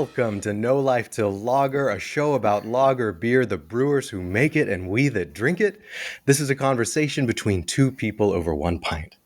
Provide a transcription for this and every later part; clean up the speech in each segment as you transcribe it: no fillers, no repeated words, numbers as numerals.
welcome to No Life Till Lager, a show about lager beer, the brewers who make it, and we that drink it. This is a conversation between two people over one pint.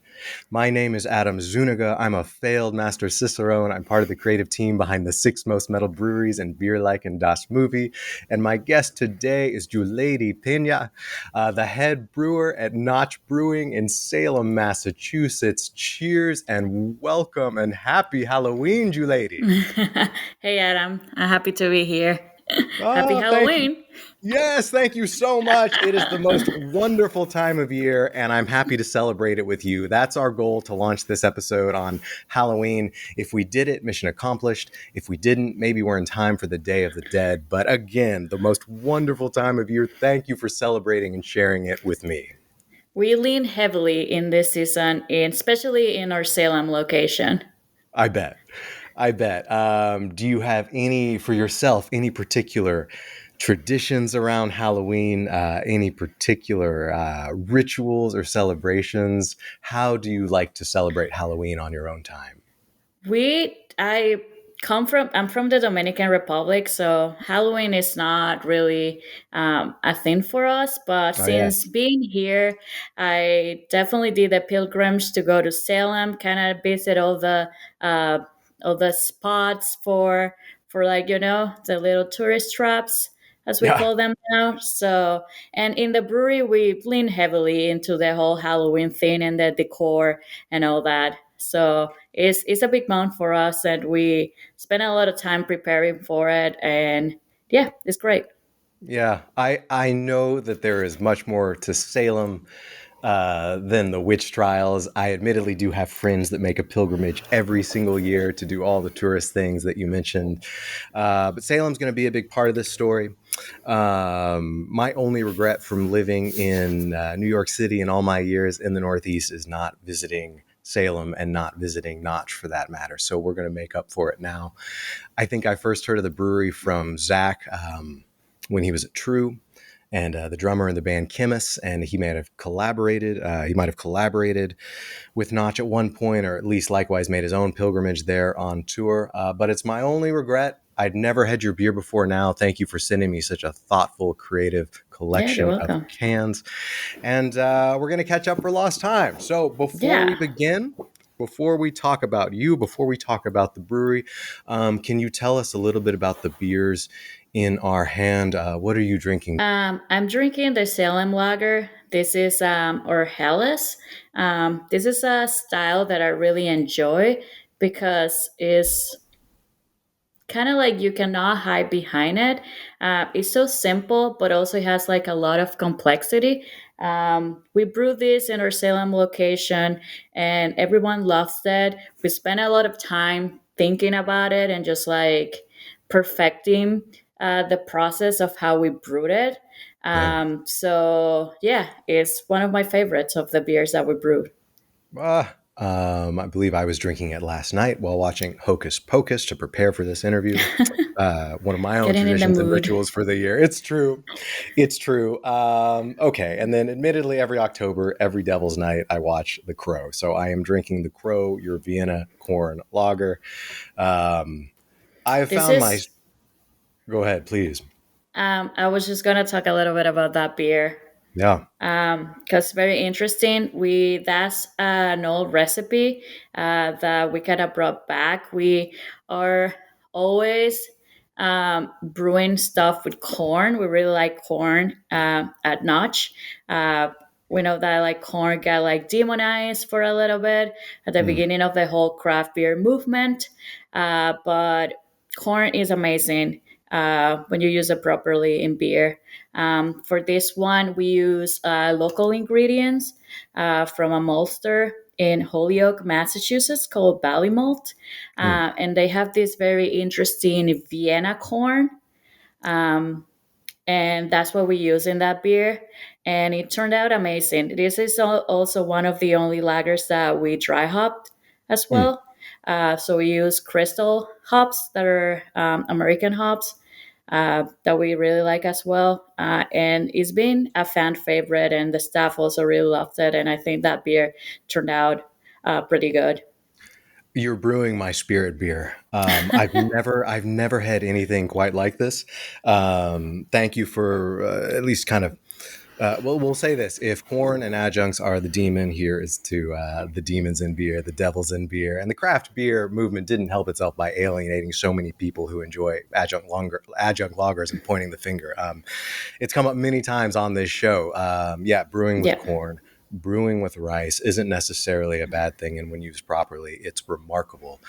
My name is Adam Zuniga. I'm a failed master Cicerone. I'm part of the creative team behind the six most metal breweries and Beer Like and Das Movie. And my guest today is Juleidy Peña, the head brewer at Notch Brewing in Salem, Massachusetts. Cheers and welcome and happy Halloween, Juleidy. Hey Adam, I'm happy to be here. Happy Oh, thank you. Halloween. Yes, thank you so much. It is the most wonderful time of year, and I'm happy to celebrate it with you. That's our goal, to launch this episode on Halloween. If we did it, mission accomplished. If we didn't, maybe we're in time for the Day of the Dead. But again, the most wonderful time of year. Thank you for celebrating and sharing it with me. We lean heavily in this season, and especially in our Salem location. I bet. I bet. Do you have any, for yourself, any particular traditions around Halloween, any particular rituals or celebrations? How do you like to celebrate Halloween on your own time? I I'm from the Dominican Republic, so Halloween is not really a thing for us. But Oh, yeah. since being here, I definitely did a pilgrimage to go to Salem, kind of visit uh, all the spots for like the little tourist traps as we Yeah. call them now. So, and in the brewery, we lean heavily into the whole Halloween thing and the decor and all that. So it's a big month for us, and we spend a lot of time preparing for it. And yeah, it's great. Yeah. I know that there is much more to Salem than the witch trials. I admittedly do have friends that make a pilgrimage every single year to do all the tourist things that you mentioned. But Salem's going to be a big part of this story. My only regret from living in New York City and all my years in the Northeast is not visiting Salem and not visiting Notch for that matter. So we're going to make up for it now. I think I first heard of the brewery from Zach when he was at True, and the drummer in the band Chemists, and he might have collaborated. He might have collaborated with Notch at one point, or at least likewise made his own pilgrimage there on tour. But it's my only regret. I'd never had your beer before now. Thank you for sending me such a thoughtful, creative Yeah, you're collection of welcome. cans. And we're going to catch up for lost time. So before we Yeah. begin, before we talk about you, before we talk about the brewery, can you tell us a little bit about the beers in our hand? What are you drinking? I'm drinking the Salem Lager. This is or Helles. This is a style that I really enjoy because it's kind of like you cannot hide behind it. It's so simple, but also has like a lot of complexity. We brew this in our Salem location, and everyone loves it. We spent a lot of time thinking about it and just like perfecting the process of how we brewed it. Yeah. So yeah, it's one of my favorites of the beers that we brewed. I believe I was drinking it last night while watching Hocus Pocus to prepare for this interview. One of my own Getting in the traditions and mood. rituals for the year. It's true. It's true. Okay. And then, admittedly, every October, every Devil's Night, I watch The Crow. So I am drinking The Crow, your Vienna corn lager. I have This found my. is Go ahead, please. I was just gonna talk a little bit about that beer Yeah. because very interesting. We That's an old recipe that we kind of brought back. We are always brewing stuff with corn. We really like corn at Notch. Uh, we know that like corn got like demonized for a little bit at the Mm, beginning of the whole craft beer movement, but corn is amazing when you use it properly in beer. For this one, we use local ingredients from a maltster in Holyoke, Massachusetts called Valley Malt. mm. And they have this very interesting Vienna corn. Um, and that's what we use in that beer. And it turned out amazing. This is also one of the only lagers that we dry hopped as Mm. well. So we use crystal hops that are American hops that we really like as well. And it's been a fan favorite, and the staff also really loved it. And I think that beer turned out pretty good. You're brewing my spirit beer. I've never had anything quite like this. Thank you for at least kind of. Well, we'll say this: if corn and adjuncts are the demon, here is to the demons in beer, the devils in beer, and the craft beer movement didn't help itself by alienating so many people who enjoy adjunct lagers and pointing the finger. It's come up many times on this show. Yeah, brewing with Yeah. corn, brewing with rice isn't necessarily a bad thing, and when used properly, it's remarkable.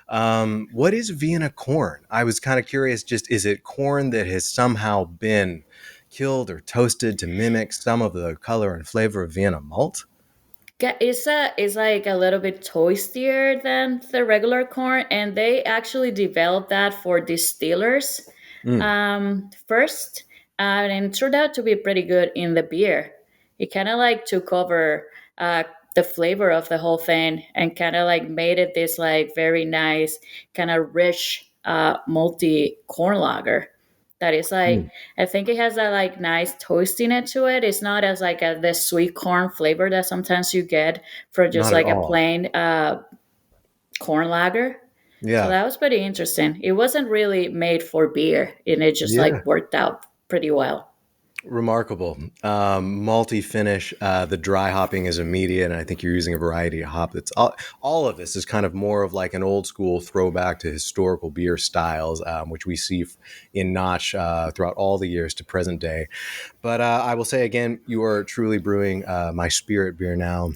What is Vienna corn? I was kind of curious. Just is it corn that has somehow been killed or toasted to mimic some of the color and flavor of Vienna malt? It's like a little bit toastier than the regular corn, and they actually developed that for distillers Mm, first, and it turned out to be pretty good in the beer. It kind of like took over the flavor of the whole thing and kind of like made it this like very nice, kind of rich, multi corn lager. That is like, mm, I think it has that like nice toastiness to it. It's not as like the sweet corn flavor that sometimes you get for just not at like a all. plain corn lager. So Yeah. that was pretty interesting. It wasn't really made for beer, and it just Yeah. like worked out pretty well. Remarkable. Malty finish. The dry hopping is immediate, and I think you're using a variety of hop. That's all of this is kind of more of like an old school throwback to historical beer styles, which we see in Notch throughout all the years to present day. But I will say again, you are truly brewing my spirit beer now.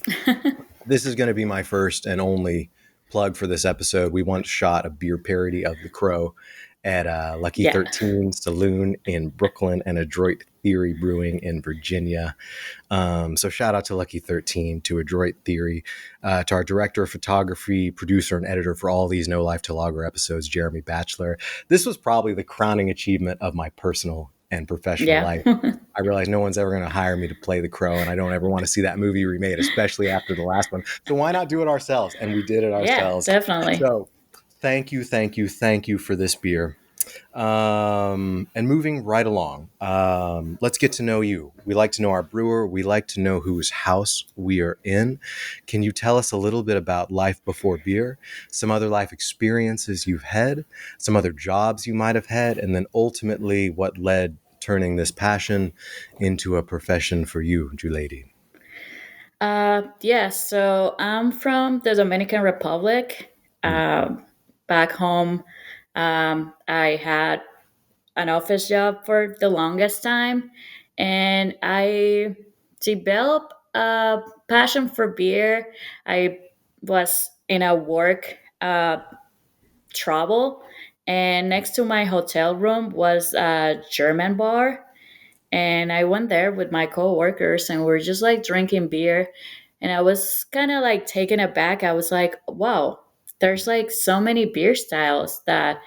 This is going to be my first and only plug for this episode. We once shot a beer parody of The Crow at Lucky Yeah. 13 Saloon in Brooklyn and Adroit Theory Brewing in Virginia. So shout out to Lucky 13, to Adroit Theory, to our director of photography, producer, and editor for all these No Life to Lager episodes, Jeremy Batchelor. This was probably the crowning achievement of my personal and professional Yeah. life. I realize no one's ever going to hire me to play the Crow, and I don't ever want to see that movie remade, especially after the last one. So why not do it ourselves? And we did it Yeah, ourselves. definitely. So thank you, thank you, thank you for this beer. And moving right along, let's get to know you. We like to know our brewer. We like to know whose house we are in. Can you tell us a little bit about life before beer, some other life experiences you've had, some other jobs you might have had, and then ultimately what led turning this passion into a profession for you, Juleidy? Yeah, so I'm from the Dominican Republic. Mm, Back home, I had an office job for the longest time, and I developed a passion for beer. I was in a work travel, and next to my hotel room was a German bar, and I went there with my coworkers, and we are just like drinking beer, and I was kind of like taken aback. I was like, wow, there's like so many beer styles that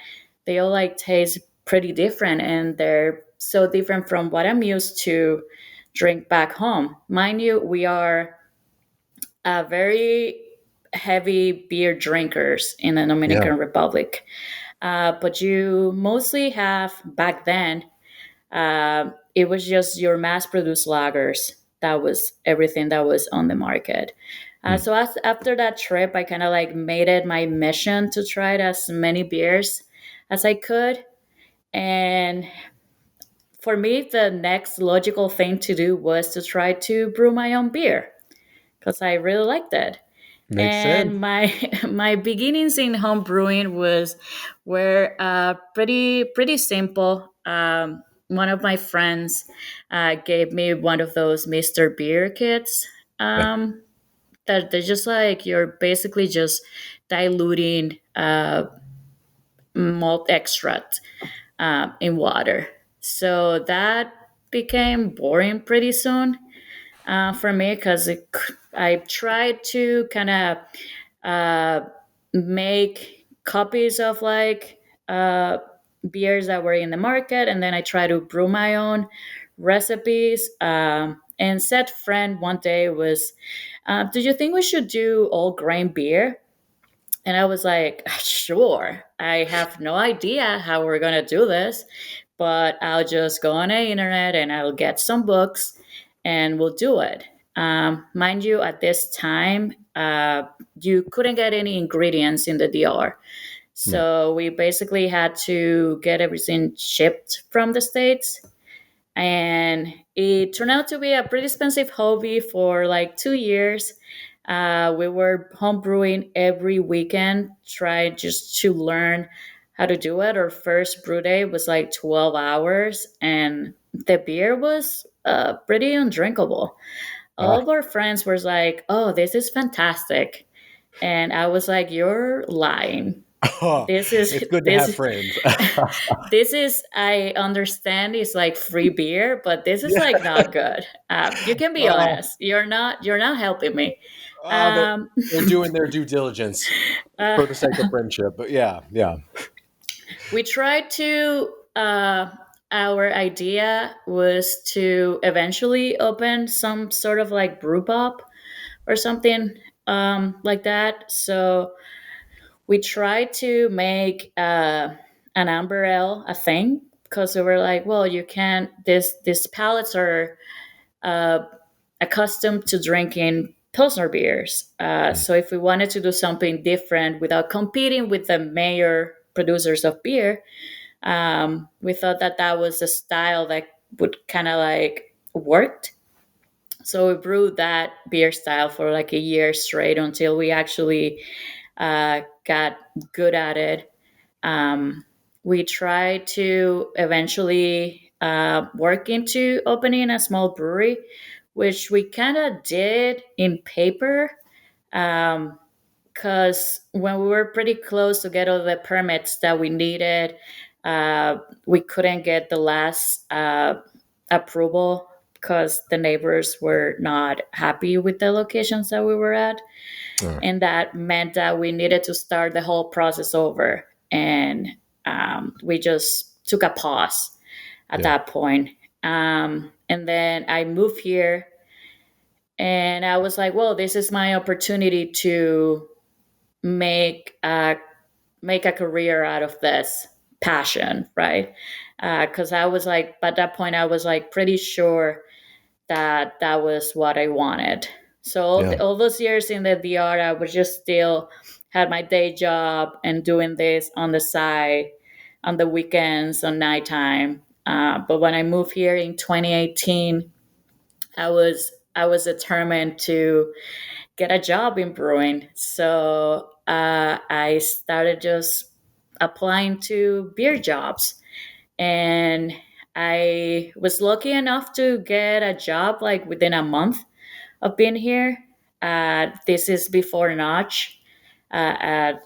they all like taste pretty different, and they're so different from what I'm used to drink back home. Mind you, we are very heavy beer drinkers in the yeah. Dominican Republic. But you mostly have back then, it was just your mass produced lagers. That was everything that was on the market. Mm, So after that trip, I kind of like made it my mission to try as many beers as I could. And for me, the next logical thing to do was to try to brew my own beer because I really liked it. makes sense. And my my beginnings in home brewing were pretty simple. One of my friends gave me one of those Mister Beer kits. That they're just like you're basically just diluting malt extract in water. So that became boring pretty soon for me because I tried to kind of uh, make copies of like beers that were in the market, and then I try to brew my own recipes. And said friend one day was, "Do you think we should do all grain beer?" And I was like, "Sure." I have no idea how we're gonna do this, but I'll just go on the internet and I'll get some books, and we'll do it. Mind you, at this time, uh, you couldn't get any ingredients in the DR. Hmm. So we basically had to get everything shipped from the States. And it turned out to be a pretty expensive hobby for like 2 years. We were home brewing every weekend, trying just to learn how to do it. Our first brew day was like 12 hours, and the beer was pretty undrinkable. All Ah. of our friends were like, "Oh, this is fantastic," and I was like, "You're lying. Oh, This is it's good to have this friends. this is I understand it's like free beer, but this is Yeah. like not good. You can be Oh, honest. You're not helping me." they're um, doing their due diligence uh, for the sake of friendship. But yeah, yeah, we tried to our idea was to eventually open some sort of like brew pub or something like that. So we tried to make an amber ale a thing, because we were like, well, you can't. These palates are uh, accustomed to drinking pilsner beers. So if we wanted to do something different without competing with the major producers of beer, we thought that that was a style that would kind of like worked. So we brewed that beer style for like a year straight until we actually got good at it. Um, we tried to eventually work into opening a small brewery, which we kind of did in paper. Because when we were pretty close to get all the permits that we needed, uh, we couldn't get the last approval because the neighbors were not happy with the locations that we were at. uh, And that meant that we needed to start the whole process over. And we just took a pause at yeah, that point. And then I moved here, and I was like, well, this is my opportunity to make a make a career out of this passion, right? Because I was like, at that point, I was like pretty sure that that was what I wanted. So yeah, all those years in the DR, I was just still had my day job and doing this on the side, on the weekends, on nighttime. But when I moved here in 2018, I was determined to get a job in brewing. So I started just applying to beer jobs, and I was lucky enough to get a job like within a month of being here. This is before Notch, at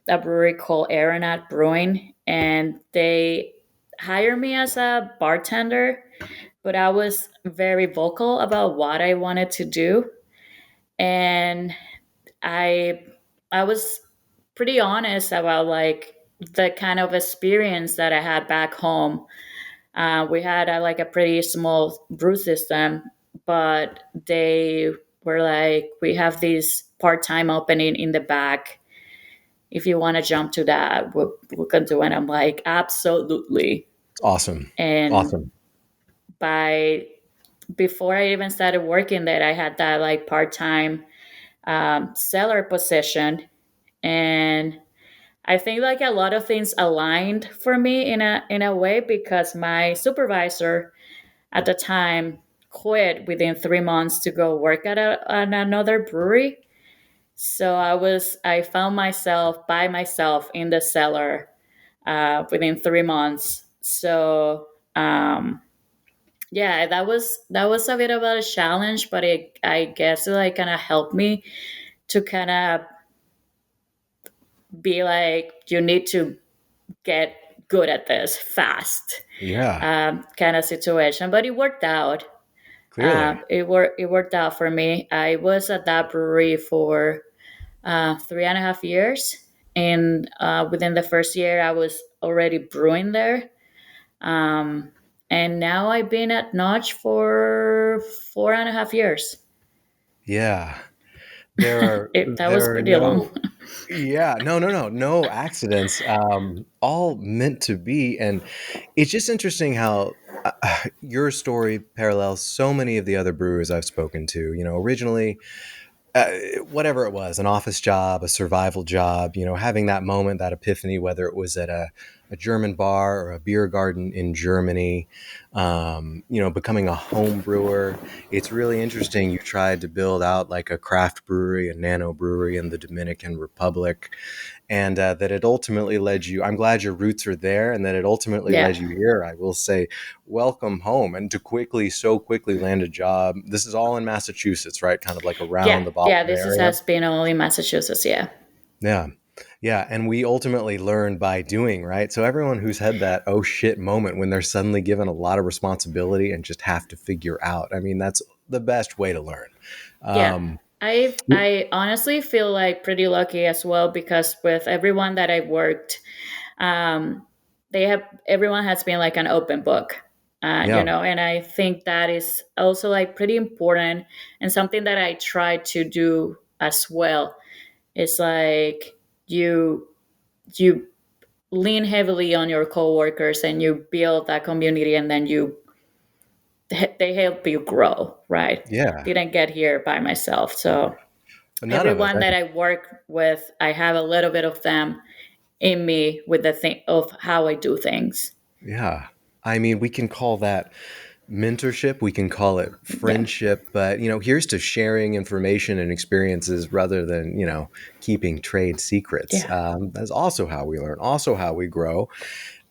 a brewery called Aeronaut Brewing, and they hired me as a bartender. But I was very vocal about what I wanted to do, and I I was pretty honest about like the kind of experience that I had back home. We had like a pretty small brew system, but they were like, we have this part-time opening in the back. If you want to jump to that, we can do it. I'm like, absolutely. awesome, And awesome. by before I even started working there, I had that like part-time seller position, and I think like a lot of things aligned for me in a way, because my supervisor at the time quit within 3 months to go work at another brewery. So I found myself by myself in the cellar within 3 months. So yeah, that was a bit of a challenge, but I guess it like kind of helped me to kind of be like, you need to get good at this fast, Yeah, kind of situation. But it worked out. clearly. It worked out for me. I was at that brewery for 3.5 years, and within the first year, I was already brewing there. Um, and now I've been at Notch for 4.5 years. Yeah, there are That was pretty long. yeah, no accidents. All meant to be, and it's just interesting how your story parallels so many of the other brewers I've spoken to. You know, originally uh, whatever it was, an office job, a survival job, having that moment, that epiphany, whether it was at a German bar or a beer garden in Germany, becoming a home brewer. It's really interesting. You tried to build out like a craft brewery, a nano brewery in the Dominican Republic, and that it ultimately led you. I'm glad your roots are there, and that it ultimately Yeah. led you here. I will say, welcome home, and to so quickly land a job. This is all in Massachusetts, right? Kind of like around Yeah. the Yeah. Boston This is, area. has been only Massachusetts. Yeah. Yeah. Yeah, and we ultimately learn by doing, right? So everyone who's had that oh shit moment when they're suddenly given a lot of responsibility and just have to figure out. I mean, that's the best way to learn. Yeah. Um, I honestly feel like pretty lucky as well because with everyone that I worked, um, they have everyone has been like an open book, yeah, and I think that is also like pretty important and something that I try to do as well. It's like you you lean heavily on your coworkers and you build that community and then they help you grow, right? yeah. Didn't get here by myself. So None of us. everyone that I work with, I have a little bit of them in me with the thing of how I do things. Yeah. I mean, we can call that mentorship, we can call it Yeah. friendship, but here's to sharing information and experiences rather than, keeping trade secrets. Yeah. That's also how we learn, also how we grow.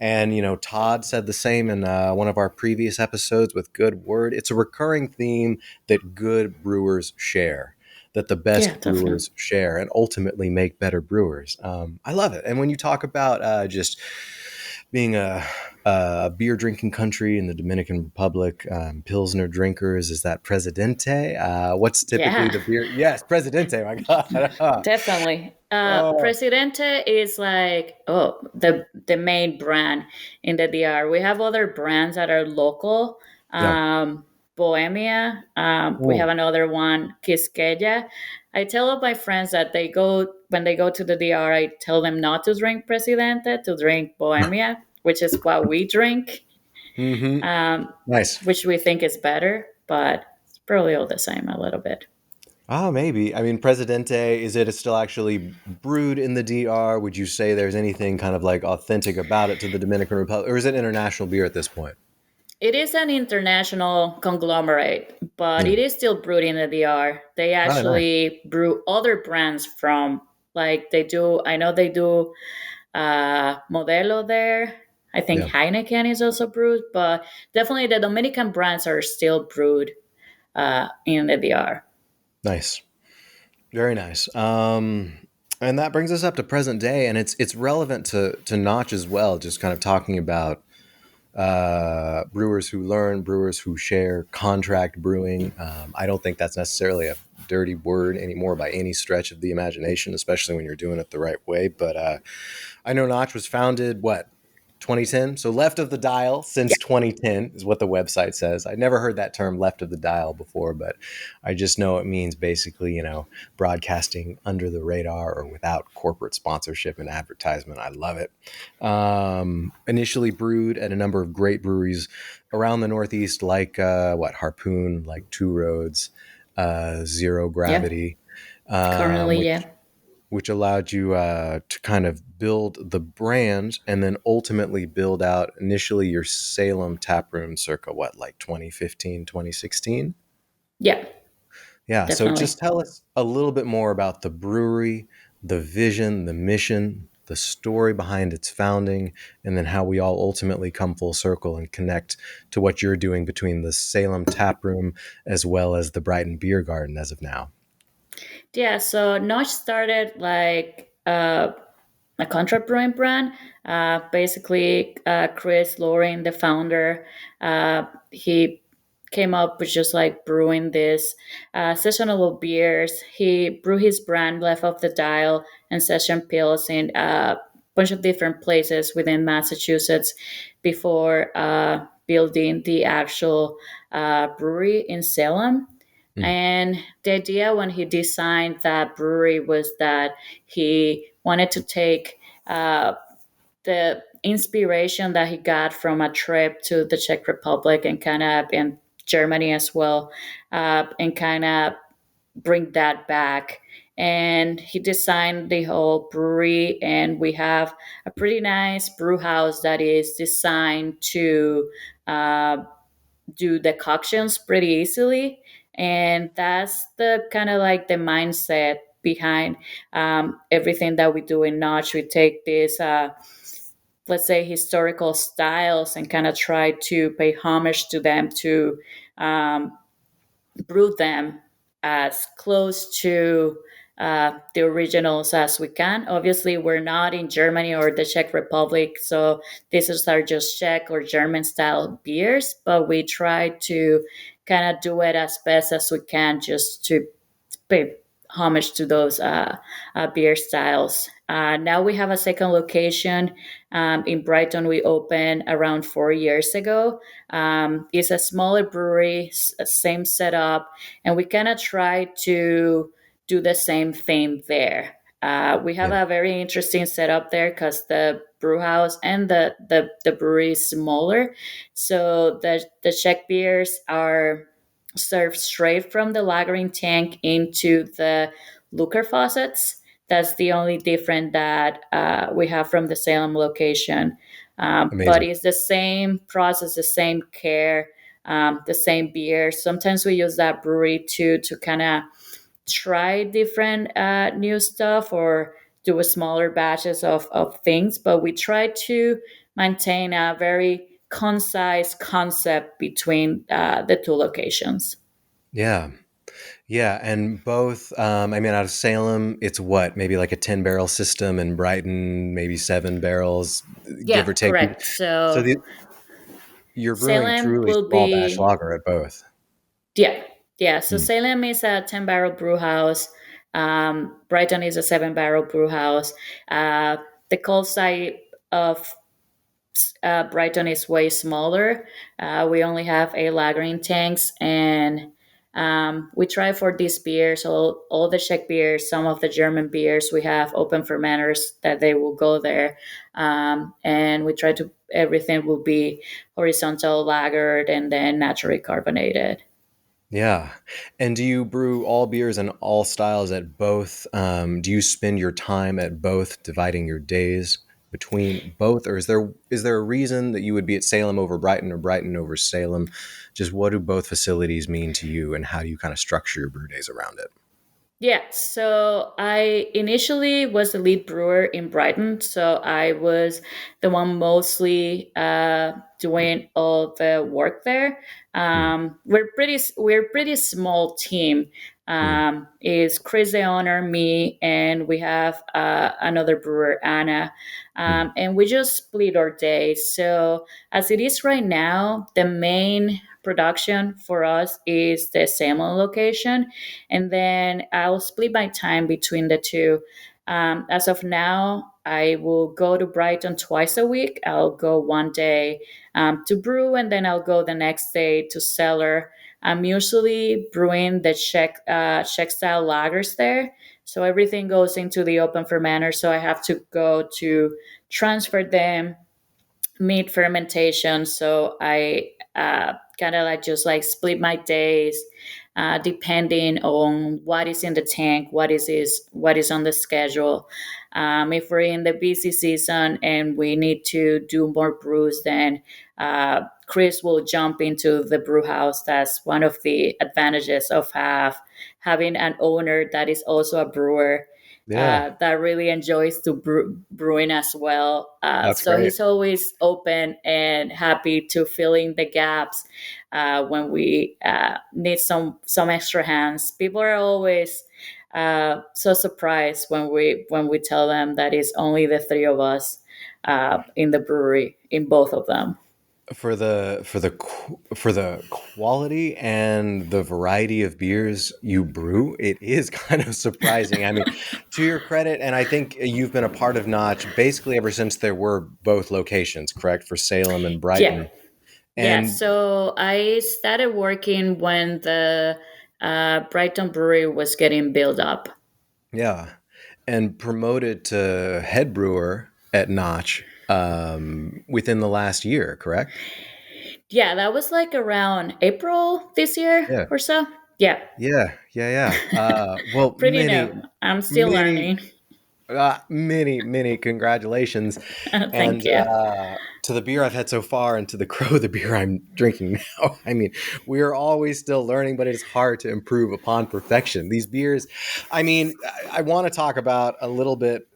And, Todd said the same in one of our previous episodes with Good Word. It's a recurring theme that good brewers share, that the Yeah, best definitely. brewers share and ultimately make better brewers. I love it. And when you talk about just being a beer drinking country in the Dominican Republic, Pilsner drinkers, is that Presidente? What's typically Yeah. the beer? Yes, Presidente, my God. Definitely. Oh, Presidente is like the main brand in the DR. We have other brands that are local. yeah. Bohemia. We have Mm. another one, Quisqueya. I tell all my friends that they go when they go to the DR. I tell them not to drink Presidente, to drink Bohemia, which is what we drink, Hmm. um, Nice. which we think is better, but it's probably all the same a little bit. Oh, maybe. I mean, Presidente, is it still actually brewed in the DR? Would you say there's anything kind of like authentic about it to the Dominican Republic, or is it international beer at this point? It is an international conglomerate, but Yeah. it is still brewed in the DR. They Oh, nice. actually brew other brands from, like they do. I know they do Modelo there. I think Yeah. Heineken is also brewed, but definitely the Dominican brands are still brewed in the DR. Nice. Very nice. And that brings us up to present day, and it's relevant to Notch as well. Just kind of talking about brewers who learn, brewers who share, contract brewing. I don't think that's necessarily a dirty word anymore by any stretch of the imagination, especially when you're doing it the right way. But I know Notch was founded, what, 2010? So left of the dial since 2010 is what the website says. I never heard that term left of the dial before, but I just know it means basically, broadcasting under the radar or without corporate sponsorship and advertisement. I love it. Initially brewed at a number of great breweries around the Northeast, like Harpoon, like Two Roads, Zero Yeah, Gravity, currently, yeah. which allowed you to kind of build the brand and then ultimately build out initially your Salem tap room circa what, like 2015, 2016. Yeah, Yeah, so definitely. just tell us a little bit more about the brewery, the vision, the mission, the story behind its founding, and then how we all ultimately come full circle and connect to what you're doing between the Salem tap room as well as the Brighton beer garden as of now. Yeah, so Notch started like a contract brewing brand. Basically, Chris Loring, the founder, he came up with just like brewing this seasonal beers. He brewed his brand Left Off the Dial and Session Pills in a bunch of different places within Massachusetts before building the actual brewery in Salem. Mm, And the idea when he designed that brewery was that he wanted to take uh, the inspiration that he got from a trip to the Czech Republic and kind of and Germany as well, and kind of bring that back. And he designed the whole brewery, and we have a pretty nice brew house that is designed to uh, do decoctions pretty easily. And that's the kind of like the mindset behind everything that we do in Notch. We take this, let's say, historical styles and kind of try to pay homage to them, to um, brew them as close to the originals as we can. Obviously, we're not in Germany or the Czech Republic, so these are just Czech or German style beers, but we try to kind of do it as best as we can just to pay homage to those beer styles. Now we have a second location in Brighton. We opened around 4 years ago. It's a smaller brewery, same setup, and we kind of try to do the same thing there. We have Yeah, a very interesting setup there because the brew house and the brewery is smaller. So the Czech beers are served straight from the lagering tank into the Looker faucets. That's the only difference that we have from the Salem location. But amazing. it's the same process, the same care, the same beer. Sometimes we use that brewery to kind of try different new stuff or do a smaller batches of things, but we try to maintain a very concise concept between the two locations. Yeah. Yeah, and both. I mean, out of Salem, it's what, maybe like a 10 barrel system, and Brighton maybe 7 barrels, Yeah, give or take. correct. So So you're brewing Salem truly will small batch be, lager at both. yeah, yeah. So Hmm. Salem is a 10-barrel brew house. Brighton is a 7-barrel brew house. The cold side of Brighton is way smaller. We only have 8 lagering tanks, and we try for these beers, all the Czech beers, some of the German beers. We have open fermenters that they will go there, and we try to everything will be horizontal lagered and then naturally carbonated. Yeah. And do you brew all beers and all styles at both? Do you spend your time at both, dividing your days between both, or is there a reason that you would be at Salem over Brighton or Brighton over Salem? Just what do both facilities mean to you, and how do you kind of structure your brew days around it? Yeah, so I initially was the lead brewer in Brighton, so I was the one mostly doing all the work there. Mm, We're pretty small team. mm, Is Chris the owner, me, and we have another brewer, Anna, mm. and we just split our days. So as it is right now, the main production for us is the salmon location, and then I'll split my time between the two. As of now, I will go to Brighton twice a week. I'll go one day to brew, and then I'll go the next day to cellar. I'm usually brewing the Czech style lagers there, so everything goes into the open fermenter. So I have to go to transfer them mid fermentation. So I kind of like just like split my days depending on what is in the tank, what is on the schedule. If we're in the busy season and we need to do more brews, then Chris will jump into the brew house. That's one of the advantages of having an owner that is also a brewer, Yeah, that really enjoys to brewing as well. that's So great. he's always open and happy to fill in the gaps when we need some extra hands. People are always so surprised when we tell them that it's only the three of us in the brewery, in both of them. For the quality and the variety of beers you brew, it is kind of surprising. I mean, to your credit, and I think you've been a part of Notch basically ever since there were both locations, correct, for Salem and Yeah, Brighton. yeah. And So I started working when the Brighton Brewery was getting built up. yeah, and promoted to head brewer at Notch within the last year, correct? Yeah, that was like around April this year Yeah. or so. Yeah, Yeah. Well, pretty new. I'm still many learning. many congratulations, Thank and you. to the beer I've had so far, and to the crow, the beer I'm drinking now. I mean, we are always still learning, but it is hard to improve upon perfection. These beers, I mean, I want to talk about a little bit.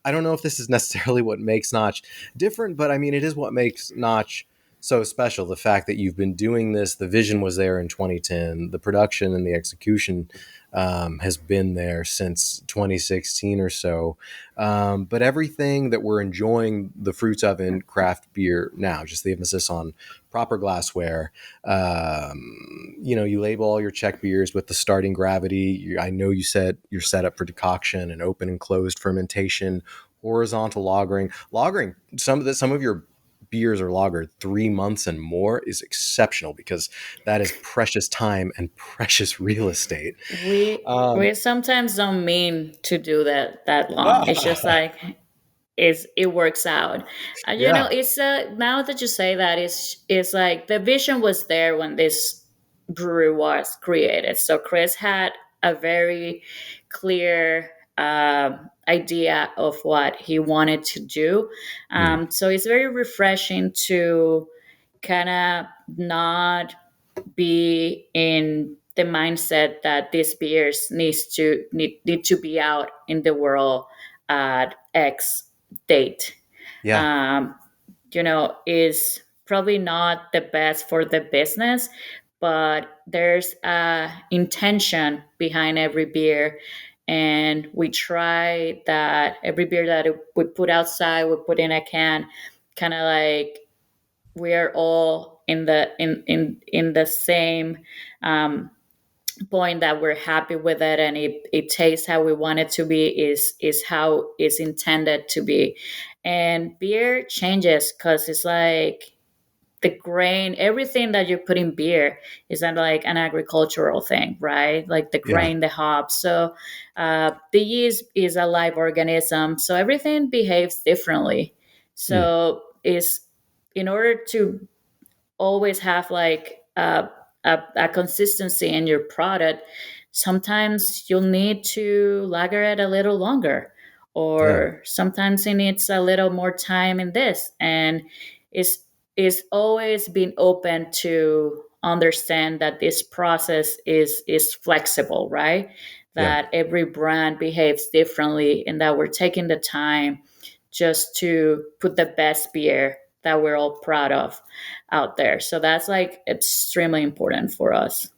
I don't know if this is necessarily what makes Notch different, but I mean, it is what makes Notch so special. The fact that you've been doing this, the vision was there in 2010, the production and the execution has been there since 2016 or so. But everything that we're enjoying the fruits of in craft beer now, just the emphasis on proper glassware. You label all your Czech beers with the starting gravity. I know you said you're set up for decoction and open and closed fermentation, horizontal lagering. Lagering, some of your beers are lagered 3 months and more is exceptional because that is precious time and precious real estate. We Um, sometimes don't mean to do that long. It's just like it works out. yeah. It's now that you say that, it's like the vision was there when this brewery was created. So Chris had a very clear idea of what he wanted to do. Mm, So it's very refreshing to kind of not be in the mindset that these beers need to be out in the world at X date. yeah. Um, is probably not the best for the business, but there's a intention behind every beer, and we try that every beer that we put outside, we put in a can, kind of like we are all in the same um, point that we're happy with it, and it tastes how we want it to be, is how it's intended to be. And beer changes because it's like the grain, everything that you put in beer is not like an agricultural thing, right? Like the Yeah. grain, the hops. So the yeast is a live organism, so everything behaves differently. Mm, So is in order to always have like a consistency in your product, sometimes you'll need to lager it a little longer, yeah. or sometimes it needs a little more time in this. And it's always been open to understand that this process is flexible, right? Yeah. That every brand behaves differently, and that we're taking the time just to put the best beer that we're all proud of out there. So that's like extremely important for us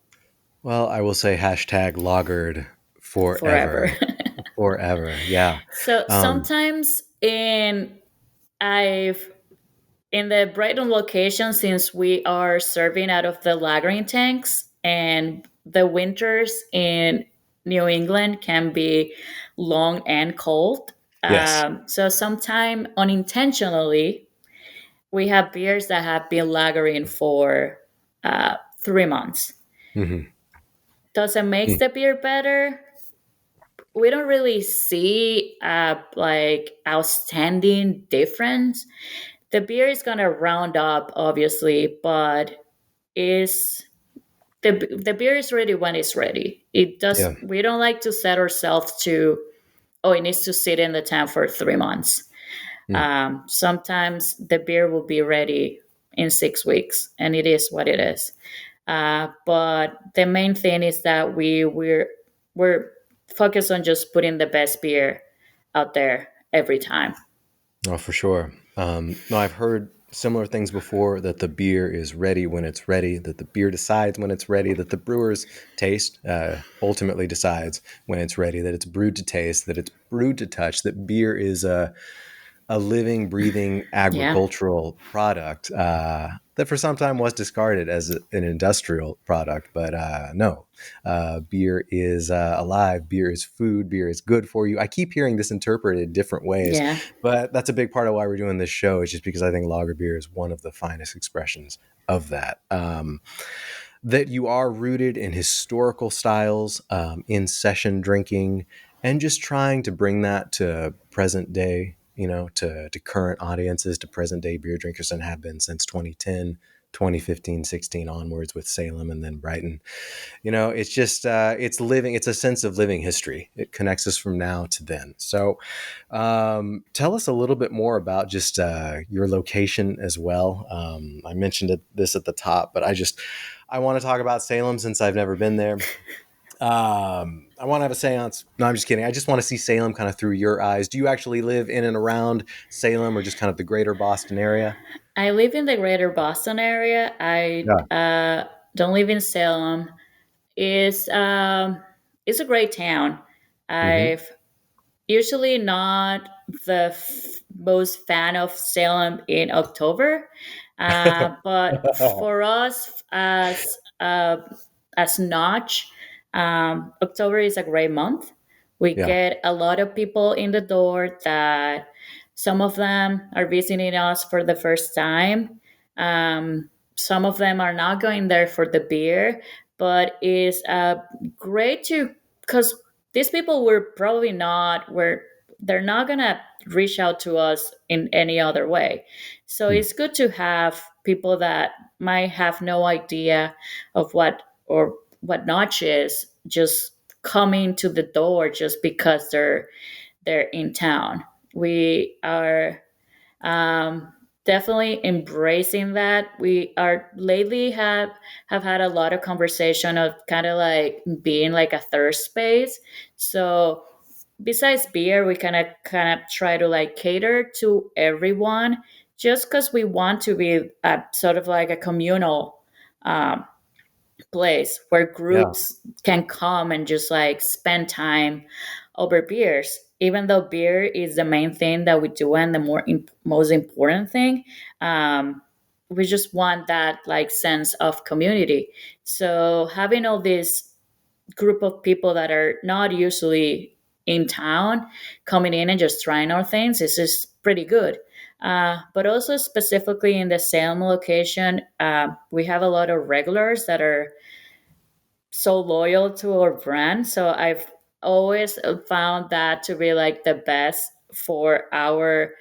Well, I will say hashtag lagered forever. forever. Forever. Yeah. So Um, sometimes I've in the Brighton location, since we are serving out of the lagering tanks, and the winters in New England can be long and cold. yes. So sometime unintentionally, we have beers that have been lagering for 3 months. Hmm. Does it make Mm, the beer better? We don't really see like outstanding difference. The beer is gonna round up, obviously, but is the beer is ready when it's ready. It does. yeah. We don't like to set ourselves to, oh, it needs to sit in the tank for 3 months. Mm. Sometimes the beer will be ready in 6 weeks, and it is what it is. But the main thing is that we're focused on just putting the best beer out there every time. Oh, for sure. No, I've heard similar things before that the beer is ready when it's ready, that the beer decides when it's ready, that the brewer's taste ultimately decides when it's ready, that it's brewed to taste, that it's brewed to touch, that beer is a living, breathing Yeah, agricultural product that for some time was discarded as an industrial product. But no, beer is alive. Beer is food. Beer is good for you. I keep hearing this interpreted different ways, yeah, but that's a big part of why we're doing this show. Is just because I think lager beer is one of the finest expressions of that. That you are rooted in historical styles, in session drinking, and just trying to bring that to present day, to current audiences, to present day beer drinkers, and have been since 2010, 2015, 16 onwards with Salem and then Brighton. It's just it's living. It's a sense of living history. It connects us from now to then. So, tell us a little bit more about just your location as well. I mentioned this at the top, but I want to talk about Salem since I've never been there. I want to have a seance. No, I'm just kidding. I just want to see Salem kind of through your eyes. Do you actually live in and around Salem, or just kind of the greater Boston area? I live in the greater Boston area. I Yeah. don't live in Salem. It's a great town. Hmm. I've usually not the most fan of Salem in October, but for us as Notch, October is a great month. We Yeah. get a lot of people in the door that some of them are visiting us for the first time. Some of them are not going there for the beer, but it's great to because these people were they're not gonna reach out to us in any other way. So Hmm. it's good to have people that might have no idea of what Notch is just coming to the door just because they're in town. We are definitely embracing that. We are lately have had a lot of conversation of kind of like being like a third space. So besides beer, we kind of try to like cater to everyone, just because we want to be a sort of like a communal um, place where Yeah. groups can come and just like spend time over beers. Even though beer is the main thing that we do and the most important thing, we just want that like sense of community. So having all this group of people that are not usually in town coming in and just trying our things is just pretty good. But also specifically in the Salem location, we have a lot of regulars that are so loyal to our brand. So I've always found that to be like the best for our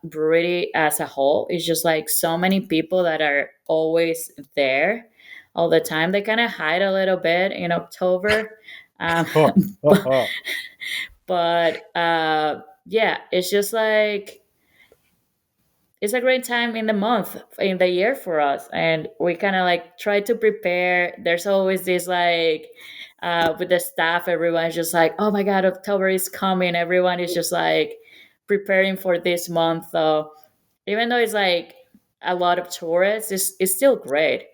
brewery as a whole. It's just like so many people that are always there all the time. They kind of hide a little bit in October. Um, but yeah, it's just like it's a great time in the month in the year for us, and we kind of like try to prepare. There's always this like with the staff, everyone's just like, oh my god, October is coming. Everyone is just like preparing for this month, so even though it's like a lot of tourists, it's still great.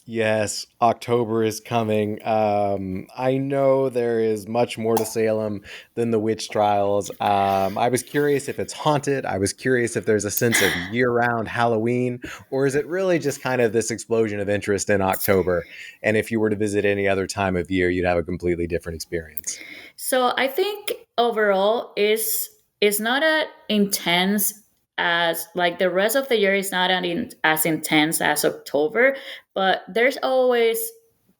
Yes, October is coming. I know there is much more to Salem than the witch trials. I was curious if it's haunted. I was curious if there's a sense of year-round Halloween, or is it really just kind of this explosion of interest in October? And if you were to visit any other time of year, you'd have a completely different experience. So I think overall is not as intense as like the rest of the year is not as intense as October, but there's always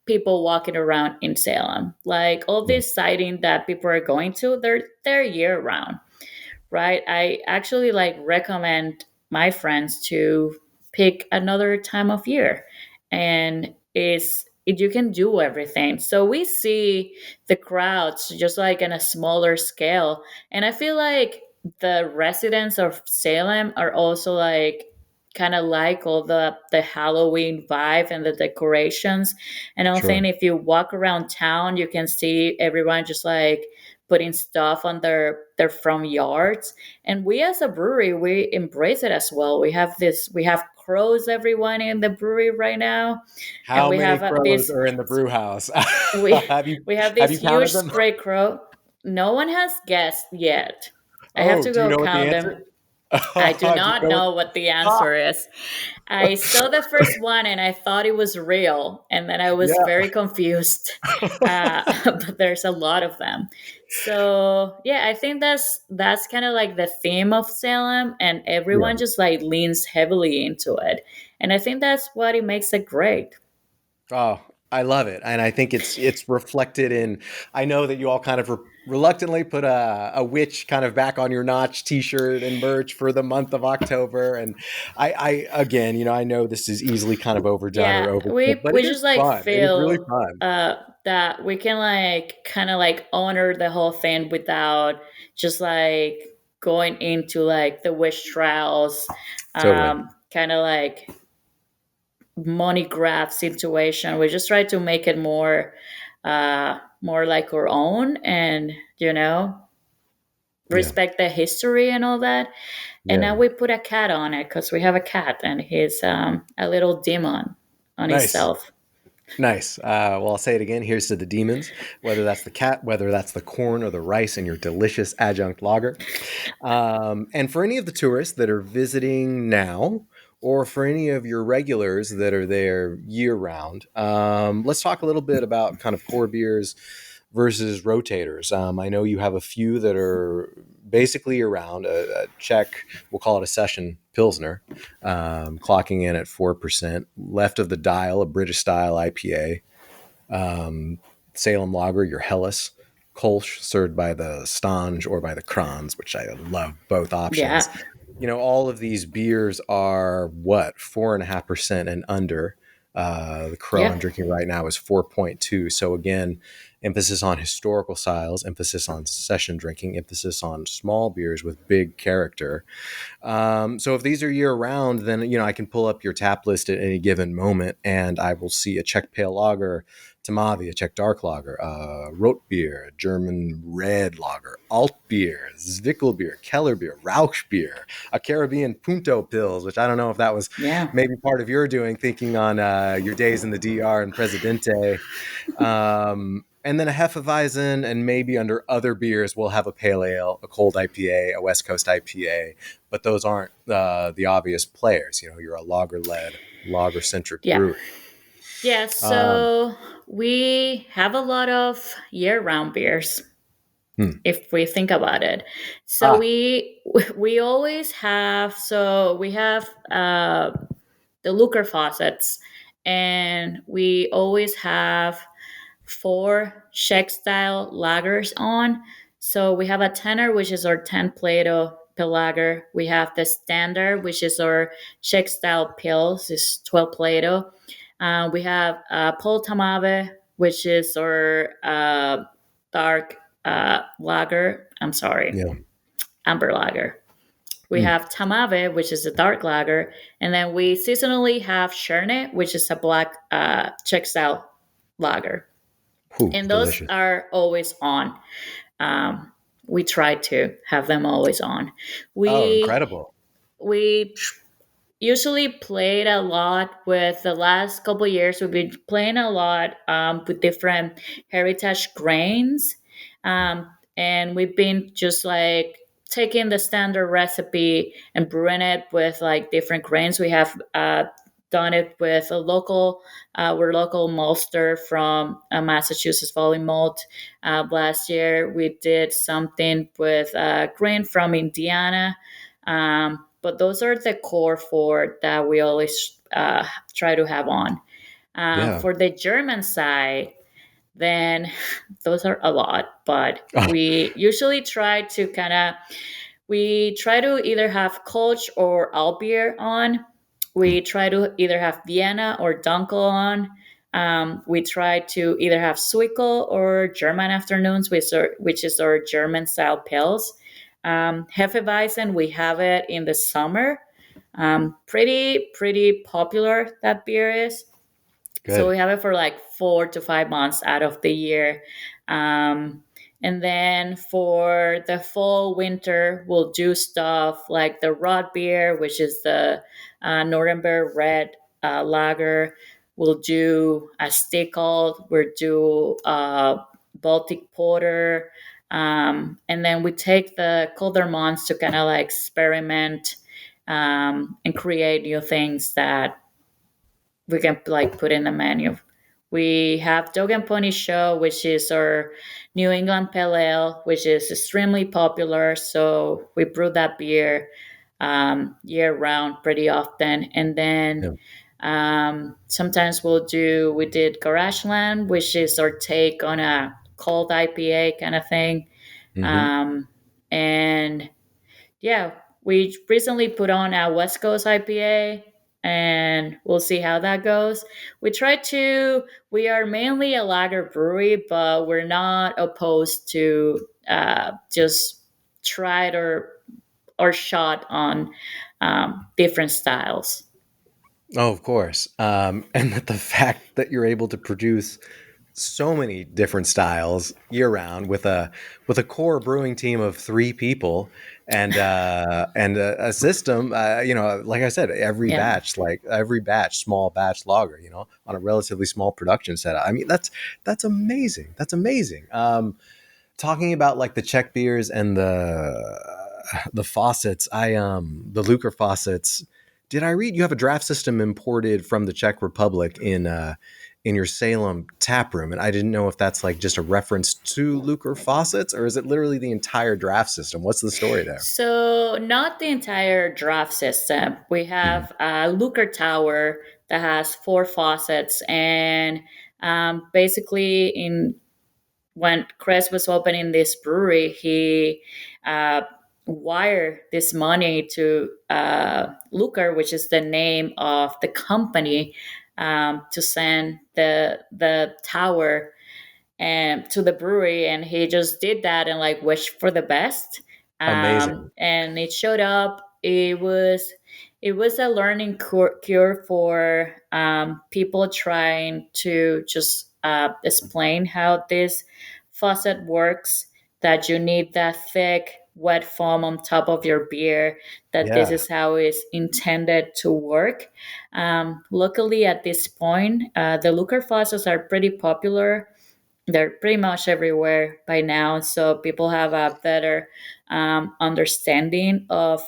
people walking around in Salem. Like all Mm. this sighting that people are going to, they're year round, right? I actually like recommend my friends to pick another time of year, and you can do everything. So we see the crowds just like in a smaller scale, and I feel like the residents of Salem are also like kind of like all the Halloween vibe and the decorations. And I think Sure. if you walk around town, you can see everyone just like putting stuff on their front yards. And we as a brewery, we embrace it as well. We have crows everyone in the brewery right now, and How we many have crows this are in the brew house? we Have you we have have this you huge counted them? spray crow. No one has guessed yet. I have Oh, to do you go know what the count them. answer? I do Do you not know what? know what the Ah, answer is. I saw the first one and I thought it was real, and then I was yeah. very confused. But there's a lot of them. So yeah, I think that's kind of like the theme of Salem, and Yeah. everyone just like leans heavily into it. And I think that's what it makes it great. Oh, I love it, and I think it's reflected in. I know that you all kind of reluctantly put a witch kind of back on your Notch T-shirt and merch for the month of October, and I again, I know this is easily kind of overdone or Yeah, overkill, we but it we is just like fun. It is really feel fun. that we can like kind of like honor the whole thing without just like going into like the wish trials, Totally. kind of like money grab situation. We just try to make it more like our own, and Yeah. respect the history and all that. And Yeah. now we put a cat on it because we have a cat, and he's a little demon on Nice. himself. Nice. Well, I'll say it again. Here's to the demons, whether that's the cat, whether that's the corn or the rice in your delicious adjunct lager. And for any of the tourists that are visiting now, or for any of your regulars that are there year round, let's talk a little bit about kind of core beers versus rotators. I know you have a few that are basically around a Czech, we'll call it a session Pilsner, clocking in at 4%. Left of the dial, a British style IPA, um, Salem Lager, your Helles, Kolsch, served by the Stange or by the Kranz, which I love both options. Yeah, All of these beers are what, 4.5% and under. The Crow I'm yeah, drinking right now is 4.2. So again, emphasis on historical styles, emphasis on session drinking, emphasis on small beers with big character. So if these are year round, then I can pull up your tap list at any given moment, and I will see a Czech pale lager, Tamavi, a Czech dark lager, Rot beer, a German red lager, Alt beer, Zwickel beer, Keller beer, Rauch beer, a Caribbean Punto pills, which I don't know if that was yeah, maybe part of your doing, thinking on your days in the DR and Presidente. And then a Hefeweizen, and maybe under other beers, we'll have a pale ale, a cold IPA, a West Coast IPA, but those aren't the obvious players. You're a lager-led, lager-centric yeah, brewery. yeah. Um, So we have a lot of year-round beers, hmm. if we think about it. So Ah, we always have. So we have the Looker faucets, and we always have four Czech style lagers on. So we have a tenor, which is our 10 Plato pill lager. We have the standard, which is our Czech style pills, is 12 Plato. We have Pol Tamave, which is our dark lager. I'm sorry, yeah. amber lager. We Mm. have Tamave, which is a dark lager, and then we seasonally have Cherne, which is a black Czech style lager, Whew, and those delicious. are always on. Um, we try to have them always on. Oh, We incredible. we usually played a lot with the last couple years. We've been playing a lot with different heritage grains, and we've been just like taking the standard recipe and brewing it with like different grains. We have done it with a local, we're local maltster from Massachusetts Valley Malt. Last year we did something with grain from Indiana. But those are the core four that we always try to have on. Yeah. For the German side, then those are a lot, but Oh, we usually try to we try to either have Kolsch or Albier on. hmm. We try to either have Vienna or Dunkel on. We try to either have Zwickel or German afternoons, which is our German style pills. Hefeweizen, we have it in the summer. Pretty popular that beer is. So Good. we have it for like 4 to 5 months out of the year. Um, and then for the fall, winter, we'll do stuff like the rot beer, which is the Nuremberg red lager. We'll do a Stickel. We'll do Baltic porter. And then we take the colder months to kind of like experiment and create new things that we can like put in the menu. We have Dog and Pony Show, which is our New England Pale Ale, which is extremely popular. So we brew that beer year round pretty often. And then Yeah. Sometimes we did Garageland, which is our take on a cold IPA kind of thing. Hmm. Um, and yeah, we recently put on a West Coast IPA, and we'll see how that goes. We are mainly a lager brewery, but we're not opposed to just try it or shot on different styles. Oh, of course. And that the fact that you're able to produce so many different styles year round with a core brewing team of 3 people and a system, like I said, Yeah. every batch, small batch lager, on a relatively small production setup. I mean, that's amazing. That's amazing. Talking about like the Czech beers and the faucets, the Luker faucets. Did I read you have a draft system imported from the Czech Republic in your Salem tap room? And I didn't know if that's like just a reference to Luker faucets or is it literally the entire draft system? What's the story there? So, not the entire draft system. We Mhm. have a Looker tower that has 4 faucets, and basically, in when Chris was opening this brewery, he uh, wired this money to Looker, which is the name of the company, to send the tower and to the brewery, and he just did that and like wished for the best. Amazing. And it showed up. It was a learning cure for people trying to just explain how this faucet works, that you need that thick wet foam on top of your beer, that this Yeah. is how it's intended to work. Luckily at this point, the Looker faucets are pretty popular. They're pretty much everywhere by now, so people have a better understanding of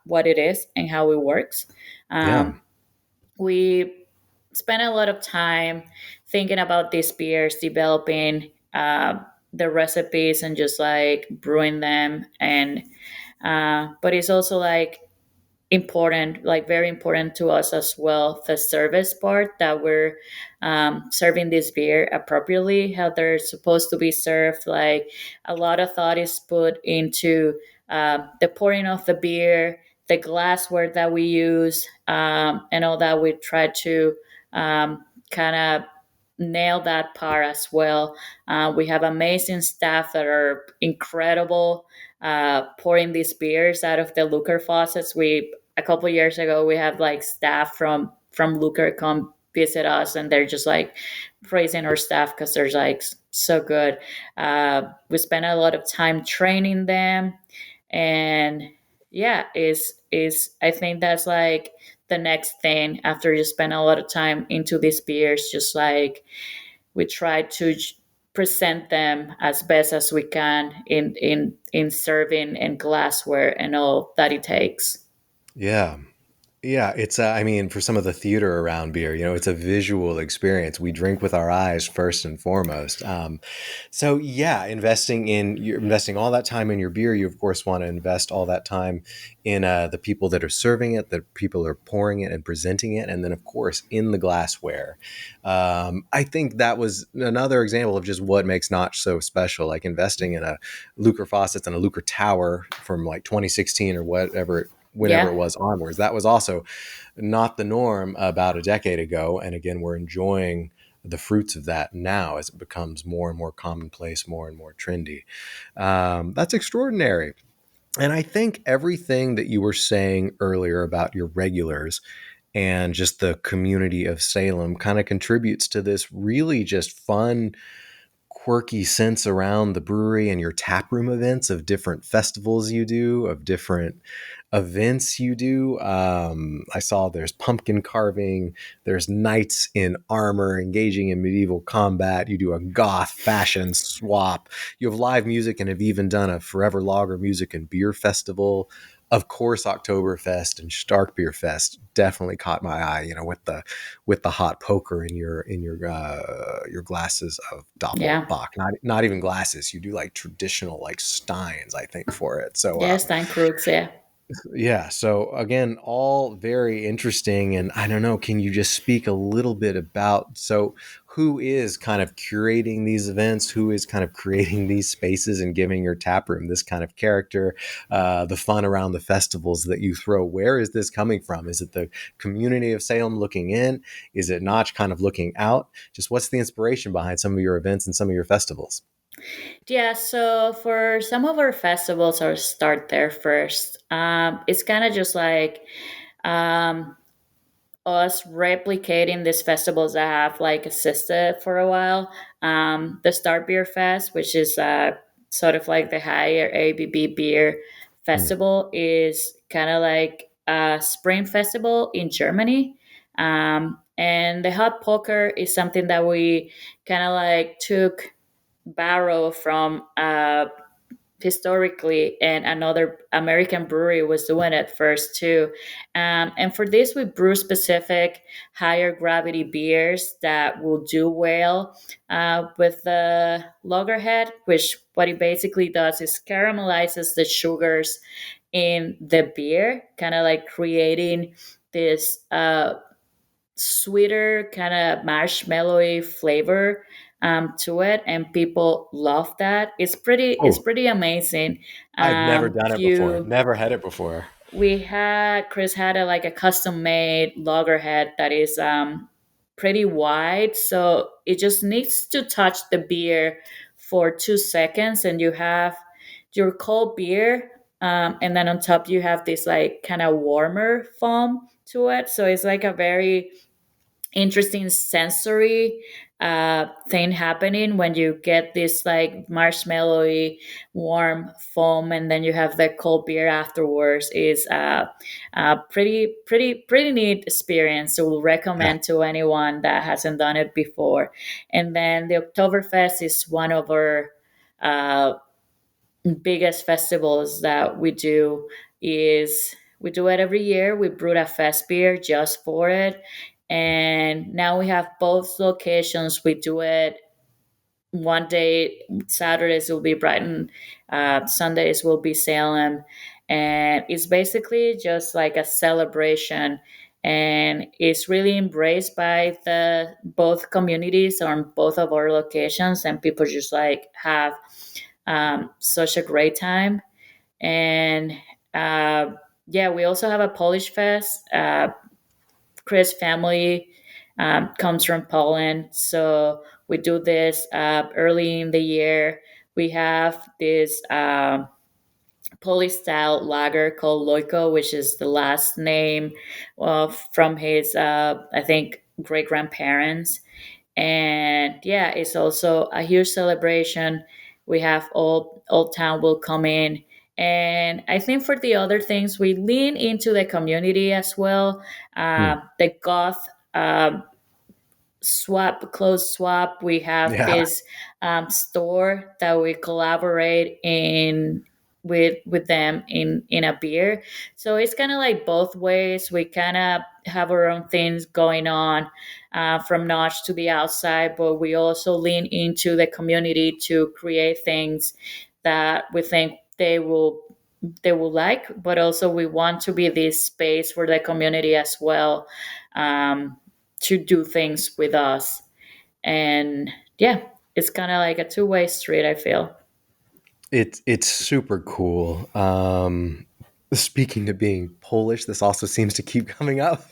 what it is and how it works. Yeah. um, we spent a lot of time thinking about these beers, developing the recipes and just like brewing them. And but it's also like important, like very important to us as well, the service part, that we're serving this beer appropriately, how they're supposed to be served. Like a lot of thought is put into the pouring of the beer, the glassware that we use, and all that. We try to kind of nail that part as well. We have amazing staff that are incredible, pouring these beers out of the Looker faucets. We A couple years ago we have like staff from Looker come visit us, and they're just like praising our staff because they're like so good. We spend a lot of time training them, and yeah, is I think that's like the next thing after you spend a lot of time into these beers. Just like we try to present them as best as we can in serving and glassware and all that it takes. Yeah. Yeah, it's I mean, for some of the theater around beer, it's a visual experience. We drink with our eyes first and foremost. So yeah, you're investing all that time in your beer. You of course want to invest all that time in the people that are serving it, the people are pouring it and presenting it, and then of course in the glassware. I think that was another example of just what makes Notch so special. Like investing in a Lucre faucets and a Lucre tower from like 2016 or whatever whenever it Yeah, was onwards. That was also not the norm about a decade ago. And again, we're enjoying the fruits of that now as it becomes more and more commonplace, more and more trendy. That's extraordinary. And I think everything that you were saying earlier about your regulars and just the community of Salem kind of contributes to this really just fun, quirky sense around the brewery and your taproom events of different festivals you do, of different events you do. I saw there's pumpkin carving, there's knights in armor engaging in medieval combat. You do a goth fashion swap. You have live music and have even done a Forever Lager music and beer festival. Of course, Oktoberfest and Stark Beer Fest definitely caught my eye. With the hot poker in your glasses of yeah, Doppelbock. Not even glasses. You do like traditional like steins, I think, for it. So yes, Stan Crooks, yeah. Yeah. So again, all very interesting. And I don't know, can you just speak a little bit about who is kind of curating these events? Who is kind of creating these spaces and giving your tap room this kind of character, the fun around the festivals that you throw? Where is this coming from? Is it the community of Salem looking in? Is it Notch kind of looking out? Just what's the inspiration behind some of your events and some of your festivals? Yeah, so for some of our festivals, I'll start there first. It's kind of just like um, us replicating these festivals that have like existed for a while. The Star Beer Fest, which is sort of like the higher ABB beer Hmm. festival, is kind of like a spring festival in Germany. And the hot poker is something that we kind of like took barrel from historically, and another American brewery was doing it first too. And for this, we brew specific higher gravity beers that will do well with the loggerhead, which what it basically does is caramelizes the sugars in the beer, kind of like creating this sweeter kind of marshmallowy flavor to it, and people love that. It's Oh, pretty amazing. I've never done it before. You Never had it before. We had Chris had like a custom made loggerhead that is pretty wide, so it just needs to touch the beer for 2 seconds, and you have your cold beer, and then on top you have this like kind of warmer foam to it, so it's like a very interesting sensory thing happening when you get this like marshmallowy warm foam, and then you have the cold beer afterwards. Is a pretty neat experience, so we'll Yeah. recommend to anyone that hasn't done it before. And then the Oktoberfest is one of our uh, biggest festivals that we do. Is we do it every year. We brewed a fest beer just for it, and now we have both locations. We do it one day. Saturdays will be Brighton, Sundays will be Salem, and it's basically just like a celebration. And it's really embraced by the both communities on both of our locations, and people just like have such a great time. And uh, yeah, we also have a Polish fest. Chris' family comes from Poland, so we do this early in the year. We have this Polish style lager called Loiko, which is the last name from his, I think, great grandparents. And yeah, it's also a huge celebration. We have Old Town will come in, and I think for the other things we lean into the community as well. Hmm. The goth swap clothes swap, we have Yeah. this store that we collaborate in with them in a beer, so it's kind of like both ways. We kind of have our own things going on from Notch to the outside, but we also lean into the community to create things that we think they will like, but also we want to be this space for the community as well, um, to do things with us. And yeah, it's kind of like a two-way street, I feel. It's super cool. Speaking of being Polish, this also seems to keep coming up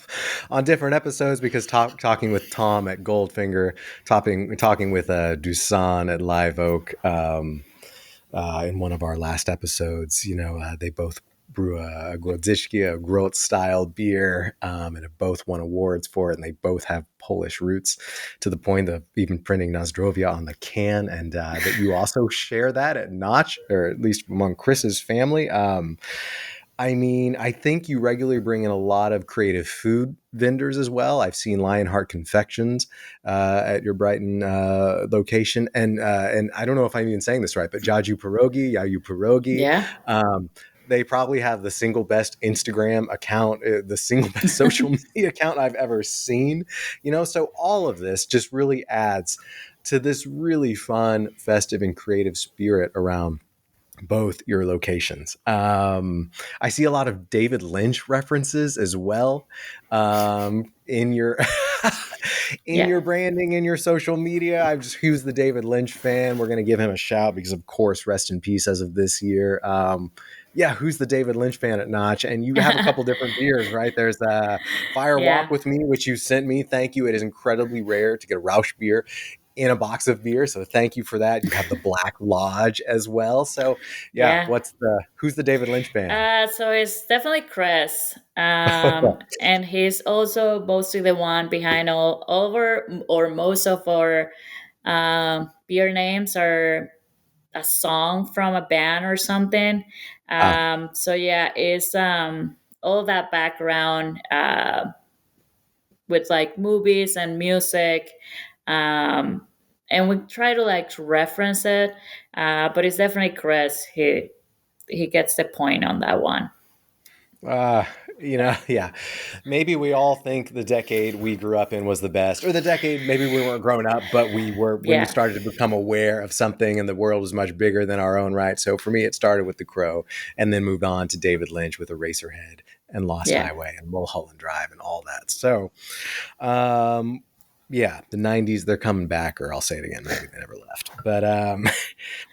on different episodes because talking with Tom at Goldfinger, talking with Dusan at Live Oak, in one of our last episodes. They both brew a Grodziskie, a Grot style beer, and have both won awards for it. And they both have Polish roots to the point of even printing Nozdrovia on the can. And that you also share that at Notch, or at least among Chris's family. I mean, I think you regularly bring in a lot of creative food vendors as well. I've seen Lionheart Confections at your Brighton location, and I don't know if I'm even saying this right, but Jaju Pierogi, Yayu Pierogi. Yeah. Um, they probably have the single best Instagram account, the single best social media account I've ever seen. So all of this just really adds to this really fun, festive, and creative spirit around both your locations. I see a lot of David Lynch references as well in your in Yeah. your branding, in your social media. I've just who's the David Lynch fan. We're going to give him a shout because, of course, rest in peace as of this year. Yeah, who's the David Lynch fan at Notch? And you have a couple different beers, right? There's Fire Walk Yeah. with Me, which you sent me. Thank you. It is incredibly rare to get a Roush beer in a box of beer. So thank you for that. You have the Black Lodge as well. So yeah, Yeah. who's the David Lynch band? So it's definitely Chris, and he's also mostly the one behind all over or most of our beer names are a song from a band or something. Ah, So yeah, it's all that background with like movies and music. Um, and we try to like reference it, but it's definitely Chris. He gets the point on that one. uh, yeah. Maybe we all think the decade we grew up in was the best, or the decade maybe we weren't grown up, but we were when we Yeah, started to become aware of something, and the world was much bigger than our own, right? So for me, it started with The Crow, and then moved on to David Lynch with Eraserhead and Lost yeah, Highway and Mulholland Drive and all that. So Um, yeah, the '90s, they're coming back, or I'll say it again, maybe they never left. But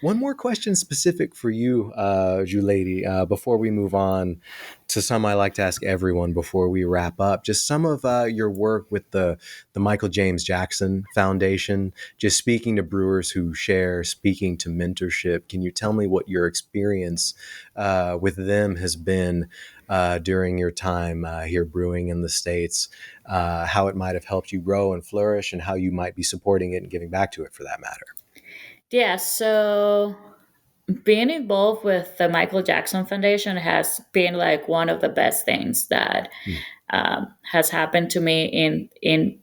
one more question specific for you, Juleidy, before we move on to some I like to ask everyone before we wrap up. Just some of your work with the Michael James Jackson Foundation, just speaking to brewers who share, speaking to mentorship. Can you tell me what your experience with them has been during your time here brewing in the States? How it might have helped you grow and flourish, and how you might be supporting it and giving back to it for that matter. yeah. So being involved with the Michael Jackson Foundation has been like one of the best things that Mm, has happened to me in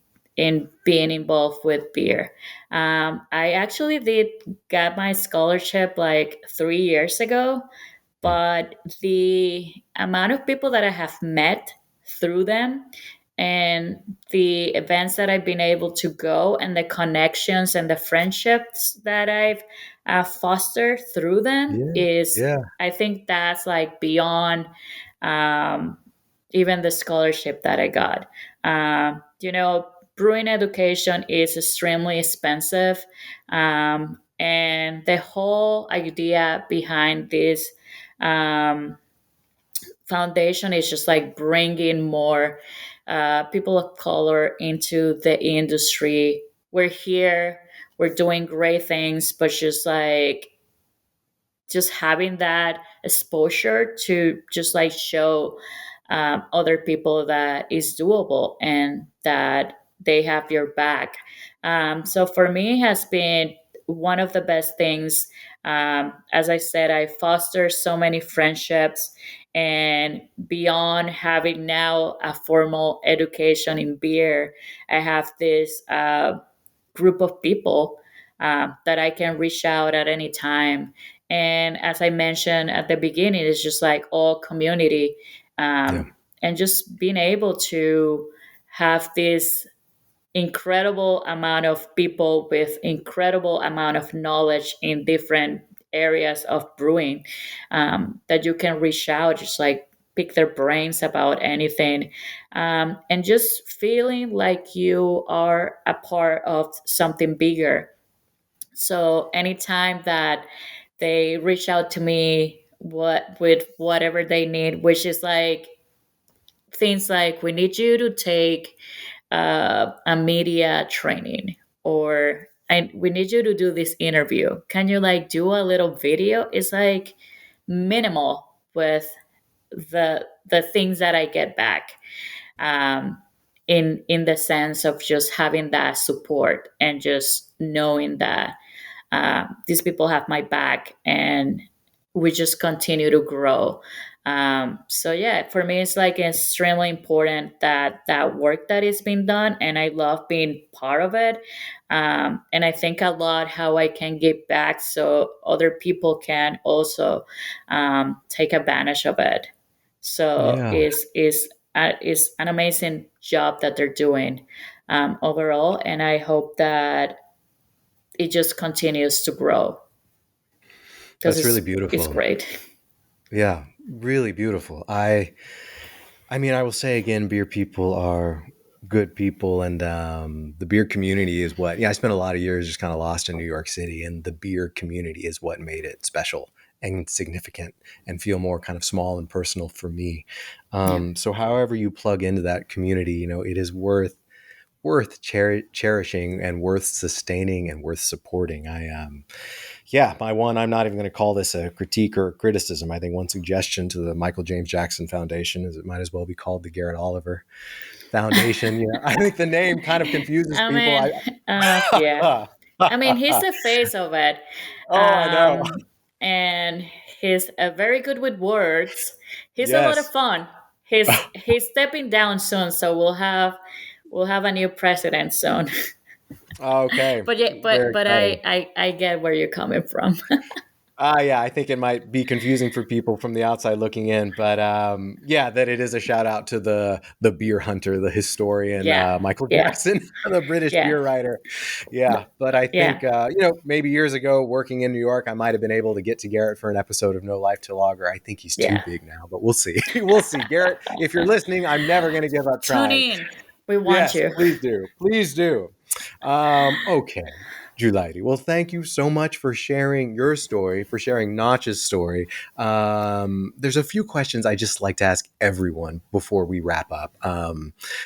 being involved with beer. I actually did get my scholarship like 3 years ago, mm. but the amount of people that I have met through them and the events that I've been able to go and the connections and the friendships that I've fostered through them Yeah, is, yeah, I think that's like beyond um, even the scholarship that I got. Brewing education is extremely expensive. And the whole idea behind this um, foundation is just like bringing more people of color into the industry. We're here, we're doing great things, but just having that exposure to just like show other people that is doable and that they have your back. So for me, it has been one of the best things. As I said, I foster so many friendships, and beyond having now a formal education in beer, I have this group of people that I can reach out at any time. And as I mentioned at the beginning, it's just like all community, yeah, and just being able to have this incredible amount of people with incredible amount of knowledge in different areas of brewing, that you can reach out, just like pick their brains about anything, and just feeling like you are a part of something bigger. So anytime that they reach out to me with whatever they need, which is like things like we need you to take a media training, or we need you to do this interview, can you like do a little video, it's like minimal with the things that I get back, um, in the sense of just having that support and just knowing that these people have my back and we just continue to grow. So yeah, for me, it's like extremely important that that work that is being done, and I love being part of it. And I think a lot how I can give back so other people can also take advantage of it. So yeah. is an amazing job that they're doing overall, and I hope that it just continues to grow. because That's really it's beautiful. great. Yeah, really beautiful. I mean, I will say again, beer people are good people, and the beer community is what. Yeah, I spent a lot of years just kind of lost in New York City, and the beer community is what made it special and significant, and feel more kind of small and personal for me. Yeah. So, however you plug into that community, it is worth cherishing and worth sustaining and worth supporting. Yeah, my one, I'm not even going to call this a critique or a criticism. I think one suggestion to the Michael James Jackson Foundation is it might as well be called the Garrett Oliver Foundation. I think the name kind of confuses I people. mean, yeah. I, I mean, he's the face of it. oh, I know. Um, and he's very good with words. He's a lot of Yes. fun. He's stepping down soon, so we'll have a new president soon. Okay. But yeah, but Very but exciting. I get where you're coming from. Yeah, I think it might be confusing for people from the outside looking in, but yeah, that it is a shout out to the beer hunter, the historian, Yeah, Michael yeah, Jackson, the British yeah, beer writer. Yeah, but I yeah, think maybe years ago, working in New York, I might have been able to get to Garrett for an episode of No Life to Lager. I think he's too yeah. big now, but we'll see. We'll see, Garrett. If you're listening, I'm never going to give up Tune trying. in. We want Yes, you. please do. Please do. Okay, Juleidy. Well, thank you so much for sharing your story, for sharing Notch's story. There's a few questions I just like to ask everyone before we wrap up.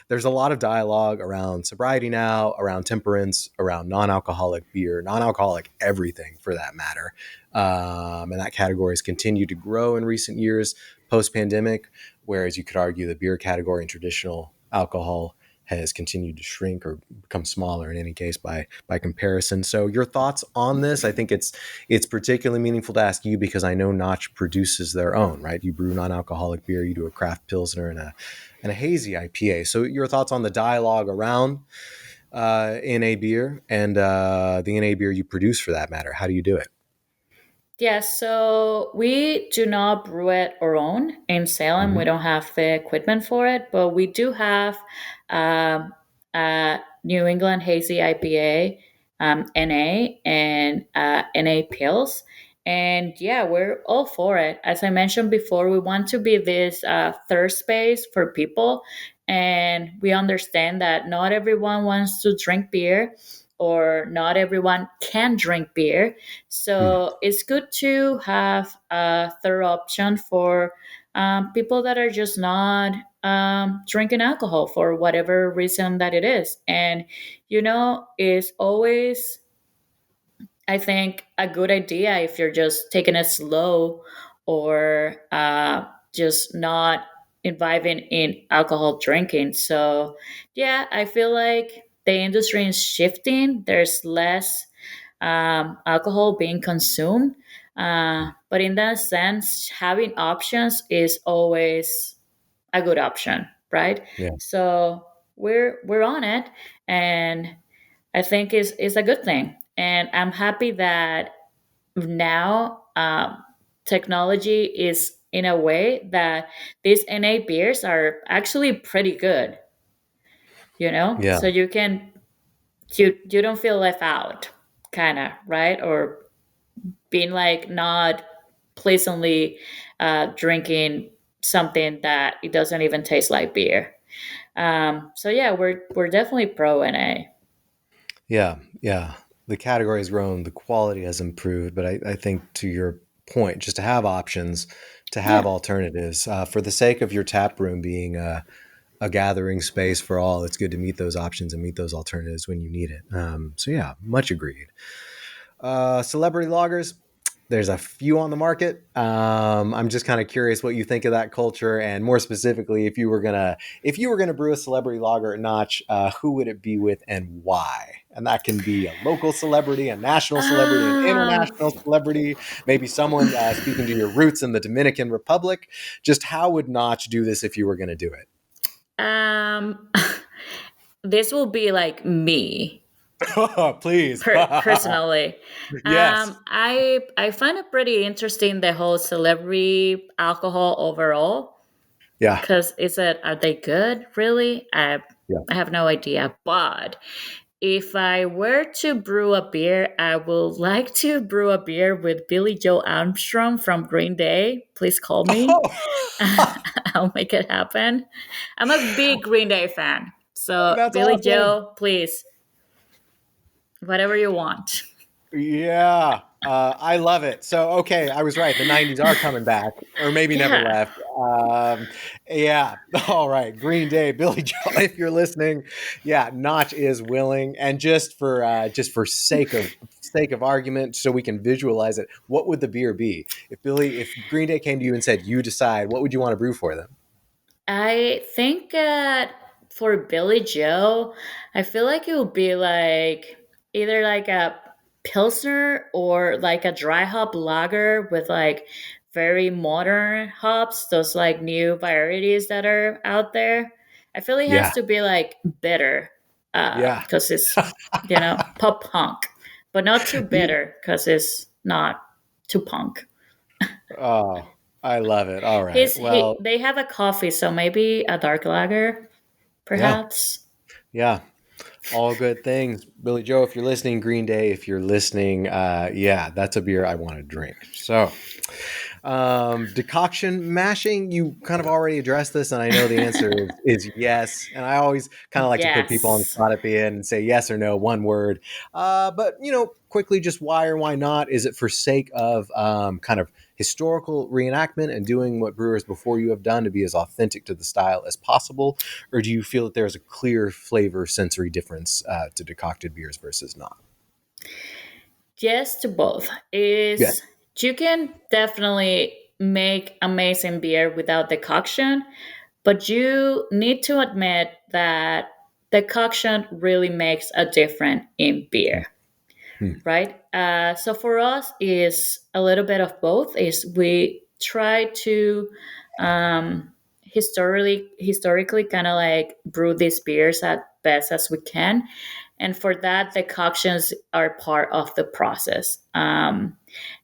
There's a lot of dialogue around sobriety now, around temperance, around non-alcoholic beer, non-alcoholic everything for that matter. And that category has continued to grow in recent years post-pandemic, whereas you could argue the beer category and traditional alcohol has continued to shrink or become smaller in any case by comparison. So your thoughts on this? I think it's particularly meaningful to ask you because I know Notch produces their own, right? You brew non-alcoholic beer, you do a craft pilsner and a hazy IPA. So your thoughts on the dialogue around NA beer and the NA beer you produce for that matter? How do you do it? Yeah, so we do not brew it our own in Salem. We Mm-hmm. don't have the equipment for it, but we do have New England Hazy IPA, NA, and NA Pills. And yeah, we're all for it. As I mentioned before, we want to be this third space for people. And we understand that not everyone wants to drink beer or not everyone can drink beer. So it's good to have a third option for people that are just not drinking alcohol for whatever reason that it is. And, it's always, I think, a good idea if you're just taking it slow or just not imbibing in alcohol drinking. So, yeah, I feel like the industry is shifting. There's less alcohol being consumed. But in that sense, having options is always a good option, right? Yeah. So we're on it, and I think is a good thing. And I'm happy that now technology is in a way that these NA beers are actually pretty good. Yeah. So you don't feel left out, kind of, right? Or being like not pleasantly drinking something that it doesn't even taste like beer. So yeah, we're definitely pro NA. Yeah, yeah. The category has grown, the quality has improved, but I think to your point, just to have options, to have Yeah, alternatives, for the sake of your tap room being a gathering space for all, it's good to meet those options and meet those alternatives when you need it. So yeah, much agreed. Celebrity loggers, there's a few on the market. I'm just kind of curious what you think of that culture, and more specifically, if you were gonna brew a celebrity lager at Notch, who would it be with and why? And that can be a local celebrity, a national celebrity, an um, international celebrity, maybe someone speaking to your roots in the Dominican Republic. Just how would Notch do this if you were going to do um, this will be like me it? Please. personally. Yes. I find it pretty interesting the whole celebrity alcohol overall. Yeah. Because are they good really? I Yeah. have no idea, but If I were to brew a beer, I would like to brew a beer with Billy Joe Armstrong from Green Day. Please call me. Oh, I'll make it happen. I'm a big Green Day fan. So, that's Billy awesome. Joe, please, whatever you want. Yeah, I love it. So, okay, I was right. The '90s are coming back, or maybe never Yeah. left. Yeah, all right. Green Day, Billy Joel, if you're listening, yeah, Notch is willing. And just for sake of argument, so we can visualize it, what would the beer be if Green Day came to you and said, "You decide," what would you want to brew for them? I think that for Billy Joe, I feel like it would be like either like a pilsner or like a dry hop lager with like very modern hops, those like new varieties that are out there. I feel it has Yeah, to be like bitter, yeah. because it's pop punk, but not too bitter because it's not too punk. Oh, I love it. All right. His Well, he they have a coffee, so maybe a dark lager, yeah, perhaps. yeah. All good things. Billy Joe, if you're listening, Green Day, if you're listening, yeah, that's a beer I want to drink. So, decoction mashing, you kind of already addressed this, and I know the answer is yes. And I always kind of like to put people on the Yes. spot at the end and say yes or no, one word. But, quickly, just why or why not? Is it for sake of kind of historical reenactment and doing what brewers before you have done to be as authentic to the style as possible? Or do you feel that there's a clear flavor sensory difference to decocted beers versus not? Yes to both. Yeah. Is you can definitely make amazing beer without decoction, but you need to admit that decoction really makes a difference in beer, Hmm. right? So for us is a little bit of both. Is we try to historically kind of like brew these beers at best as we can, and for that decoctions are part of the process.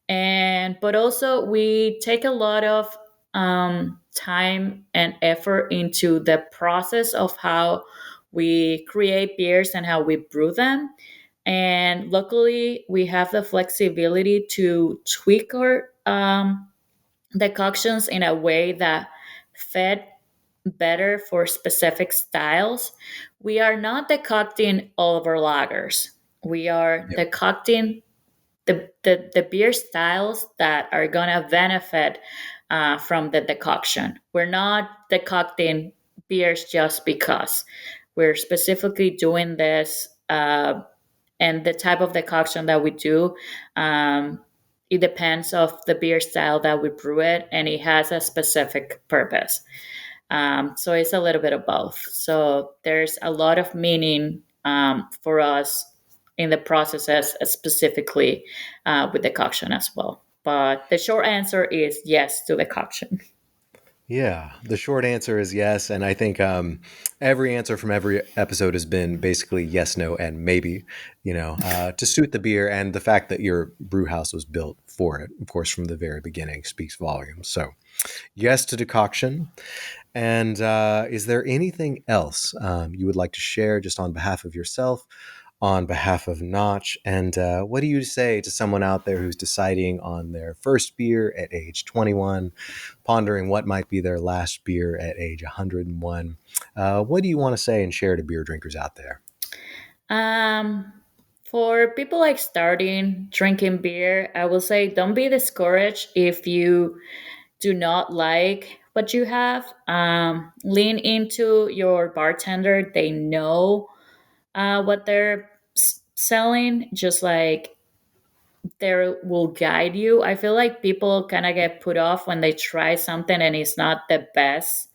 And but also we take a lot of time and effort into the process of how we create beers and how we brew them, and luckily we have the flexibility to tweak our decoctions in a way that fit better for specific styles. We are not decocting all of our lagers. We are Yep. decocting the beer styles that are going to benefit from the decoction. We're not decocting beers just because. We're specifically doing this, and the type of decoction that we do. It depends of the beer style that we brew it, and it has a specific purpose. So it's a little bit of both. So there's a lot of meaning for us in the processes, specifically with decoction as well. But the short answer is yes to decoction. Yeah, the short answer is yes, and I think every answer from every episode has been basically yes, no, and maybe. To suit the beer, and the fact that your brew house was built for it, of course, from the very beginning, speaks volumes. So, yes to decoction. And is there anything else you would like to share, just on behalf of yourself, on behalf of Notch? And what do you say to someone out there who's deciding on their first beer at age 21, pondering what might be their last beer at age 101? What do you want to say and share to beer drinkers out there? Um, for people like starting drinking beer, I will say don't be discouraged if you do not like what you have. Lean into your bartender. They know what they're selling, just like they will guide you. I feel like people kind of get put off when they try something and it's not the best,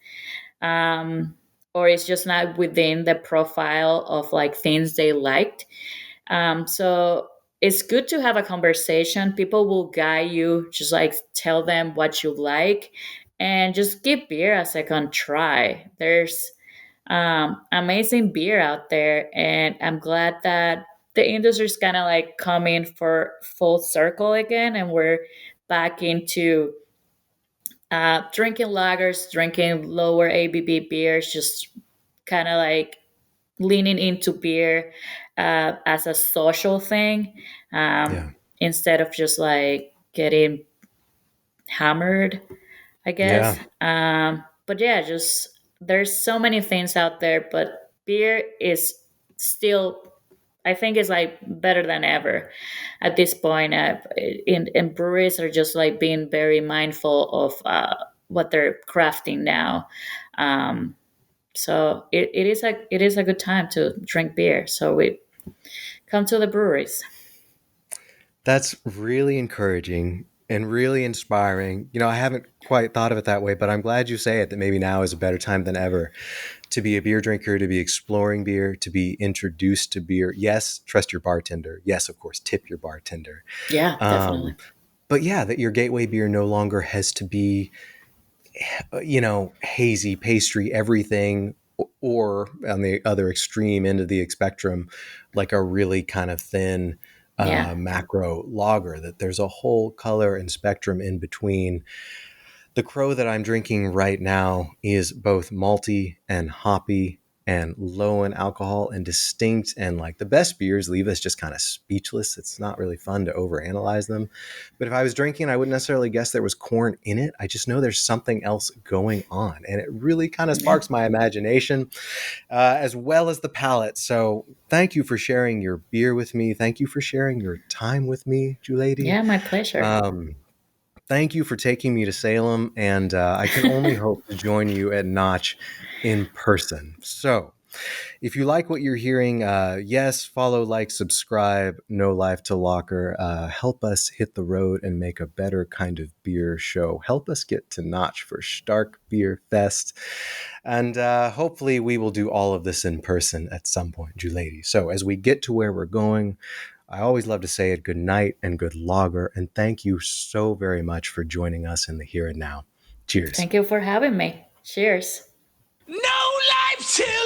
um, or it's just not within the profile of like things they liked. So it's good to have a conversation. People will guide you, just like tell them what you like, and just give beer a second try. There's amazing beer out there, and I'm glad that the industry's kind of like coming for full circle again, and we're back into drinking lagers, drinking lower ABV beers, just kind of like leaning into beer as a social thing, Yeah. instead of just like getting hammered, I Yeah. guess. But yeah, just there's so many things out there, but beer is still, I think, is like better than ever at this point. And breweries are just like being very mindful of what they're crafting now. Um, so it is a good time to drink beer. So we come to the breweries. That's really encouraging and really inspiring. I haven't quite thought of it that way, but I'm glad you say it, that maybe now is a better time than ever to be a beer drinker, to be exploring beer, to be introduced to beer. Yes, trust your bartender. Yes, of course, tip your bartender. Yeah, definitely. Um, but yeah, that your gateway beer no longer has to be, hazy pastry everything, or on the other extreme end of the spectrum, like a really kind of thin Yeah, macro lager, that there's a whole color and spectrum in between. The Crow that I'm drinking right now is both malty and hoppy and low in alcohol and distinct. And like the best beers leave us just kind of speechless. It's not really fun to overanalyze them. But if I was drinking, I wouldn't necessarily guess there was corn in it. I just know there's something else going on. And it really kind of yeah, sparks my imagination, as well as the palate. So thank you for sharing your beer with me. Thank you for sharing your time with me, Juleidy. yeah. My pleasure. Um, Thank you for taking me to Salem, and I can only hope to join you at Notch in person. So, if you like what you're hearing, yes, follow, like, subscribe, no life to locker. Help us hit the road and make a better kind of beer show. Help us get to Notch for Stark Beer Fest. And hopefully, we will do all of this in person at some point, Juleidy. So, as we get to where we're going, I always love to say it, good night and good lager. And thank you so very much for joining us in the here and now. Cheers. Thank you for having me. Cheers. No life to